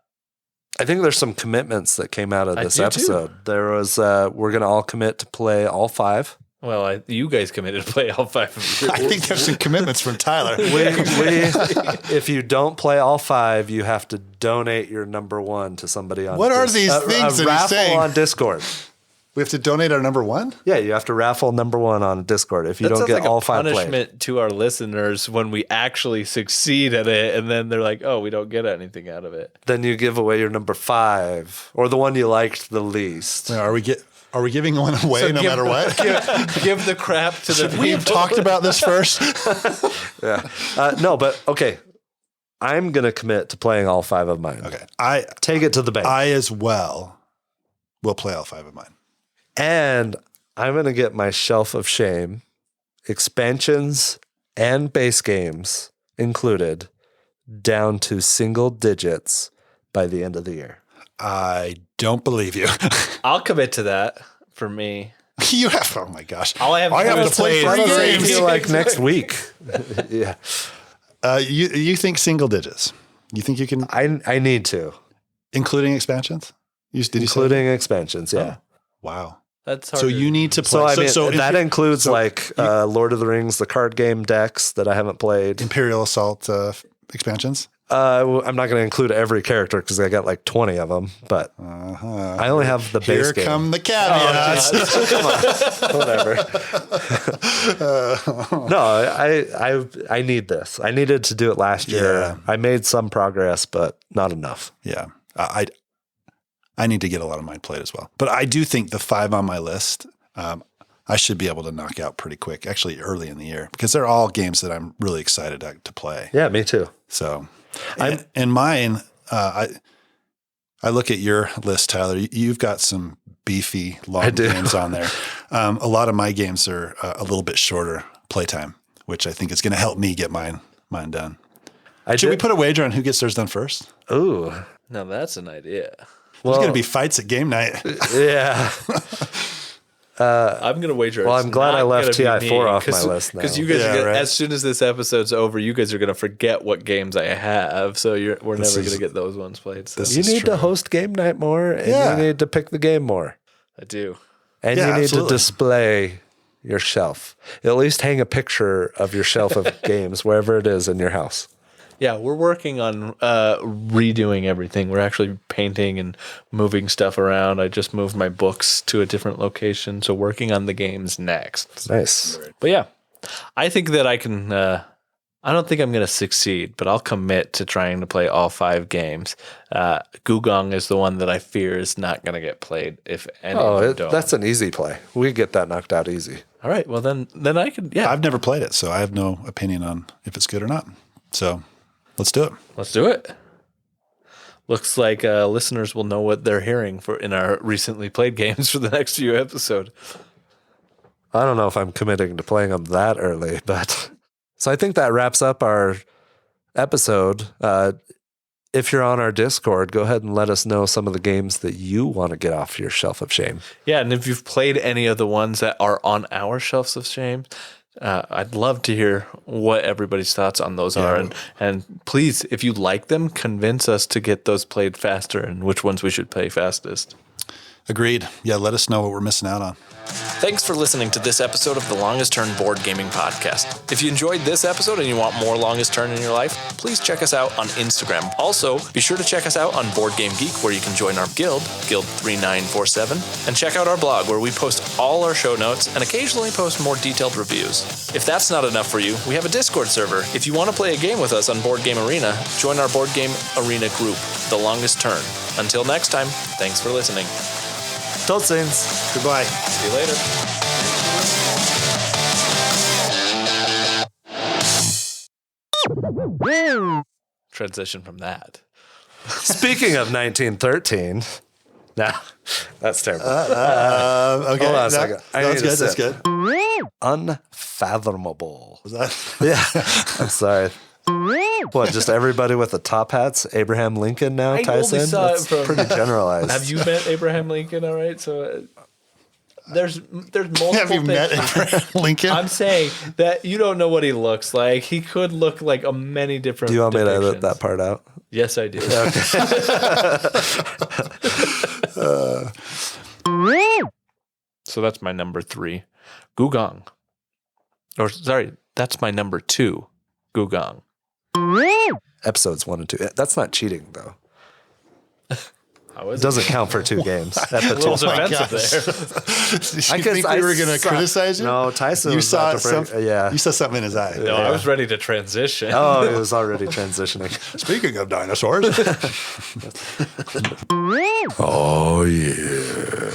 think there's some commitments that came out of I this do too. episode. There was we're going to all commit to play all 5. Well, you guys committed to play all 5 of yours. I think there's some commitments from Tyler. If you don't play all 5, you have to donate your number 1 to somebody on. What are these things that a he's raffle saying? on Discord? We have to donate our number 1? Yeah, you have to raffle number 1 on Discord if you That don't sounds get like all a 5 played. punishment to our listeners when we actually succeed at it, and then they're like, "Oh, we don't get anything out of it." Then you give away your number 5 or the one you liked the least. Are we giving one away no matter what? Give the crap to the We have people. talked about this first. Yeah. No, but okay. I'm going to commit to playing all 5 of mine. Okay. Take it to the bank. I as well will play all 5 of mine. And I'm going to get my shelf of shame, expansions and base games included, down to single digits by the end of the year. I don't believe you. I'll commit to that for me. You have, oh my gosh. All I have to play is 3 I games. feel like next week. Yeah. You think single digits? You think you can, I need to, including expansions? Did you say? including expansions. Yeah. Wow. That's hard. So you need to play. So I mean, that includes so Lord of the Rings, the card game decks that I haven't played. Imperial Assault expansions. I'm not going to include every character because I got like 20 of them, but I only have the base Here game. come the caveats. Come on, whatever. No, I need this. I needed to do it last year. Yeah. I made some progress, but not enough. Yeah. I I need to get a lot of mine played as well. But I do think the 5 on my list, I should be able to knock out pretty quick, actually early in the year, because they're all games that I'm really excited to play. Yeah, me too. So, and mine, I look at your list, Tyler. You've got some beefy, long games on there. A lot of my games are a little bit shorter playtime, which I think is going to help me get mine done. Should we put a wager on who gets theirs done first? Ooh. Now that's an idea. There's going to be fights at game night. Yeah. I'm going to wager. Well, I'm glad I left TI4 off my list now. Because you guys, as soon as this episode's over, you guys are going to forget what games I have. So we're never going to get those ones played. So. You need to host game night more, and you need to pick the game more. I do. And you need to display your shelf. At least hang a picture of your shelf of games wherever it is in your house. Yeah, we're working on redoing everything. We're actually painting and moving stuff around. I just moved my books to a different location, so working on the games next. Nice. But yeah, I think that I can. I don't think I'm going to succeed, but I'll commit to trying to play all 5 games. Gugong is the one that I fear is not going to get played if any of them don't. That's an easy play. We get that knocked out easy. All right, well then I can. Yeah, I've never played it, so I have no opinion on if it's good or not. So. Let's do it. Let's do it. Looks like listeners will know what they're hearing in our recently played games for the next few episodes. I don't know if I'm committing to playing them that early, but so I think that wraps up our episode. If you're on our Discord, go ahead and let us know some of the games that you want to get off your shelf of shame. Yeah, and if you've played any of the ones that are on our shelves of shame, I'd love to hear what everybody's thoughts on those are. And please, if you like them, convince us to get those played faster and which ones we should play fastest. Agreed. Yeah, let us know what we're missing out on. Thanks for listening to this episode of the Longest Turn Board Gaming Podcast. If you enjoyed this episode and you want more Longest Turn in your life, please check us out on Instagram. Also, be sure to check us out on Board Game Geek, where you can join our guild, Guild 3947, and check out our blog, where we post all our show notes and occasionally post more detailed reviews. If that's not enough for you, we have a Discord server. If you want to play a game with us on Board Game Arena, join our Board Game Arena group, The Longest Turn. Until next time, thanks for listening. Tot ziens. Goodbye. See you later. Transition from that. Speaking of 1913, nah, that's terrible. Okay, hold on a second. That's good. Unfathomable. Was that? Yeah, I'm sorry. What, just everybody with the top hats? Abraham Lincoln now, I Tyson? only saw That's it from- pretty generalized. Have you met Abraham Lincoln? All right, so there's multiple. Have you things. met Abraham Lincoln? I'm saying that you don't know what he looks like. He could look like a many different. Do you want me to edit depictions. that part out? Yes, I do. So that's my number 3, Gugong. Or sorry, that's my number 2, Gugong. Episodes 1 and 2. That's not cheating, though. How is It doesn't count for 2 games. At the A little top. defensive there. You think we were going to criticize you? No, Tyson You was saw about to bring, something. yeah. You saw something in his eye. No, I was ready to transition. Oh, he was already transitioning. Speaking of dinosaurs. Oh, yeah.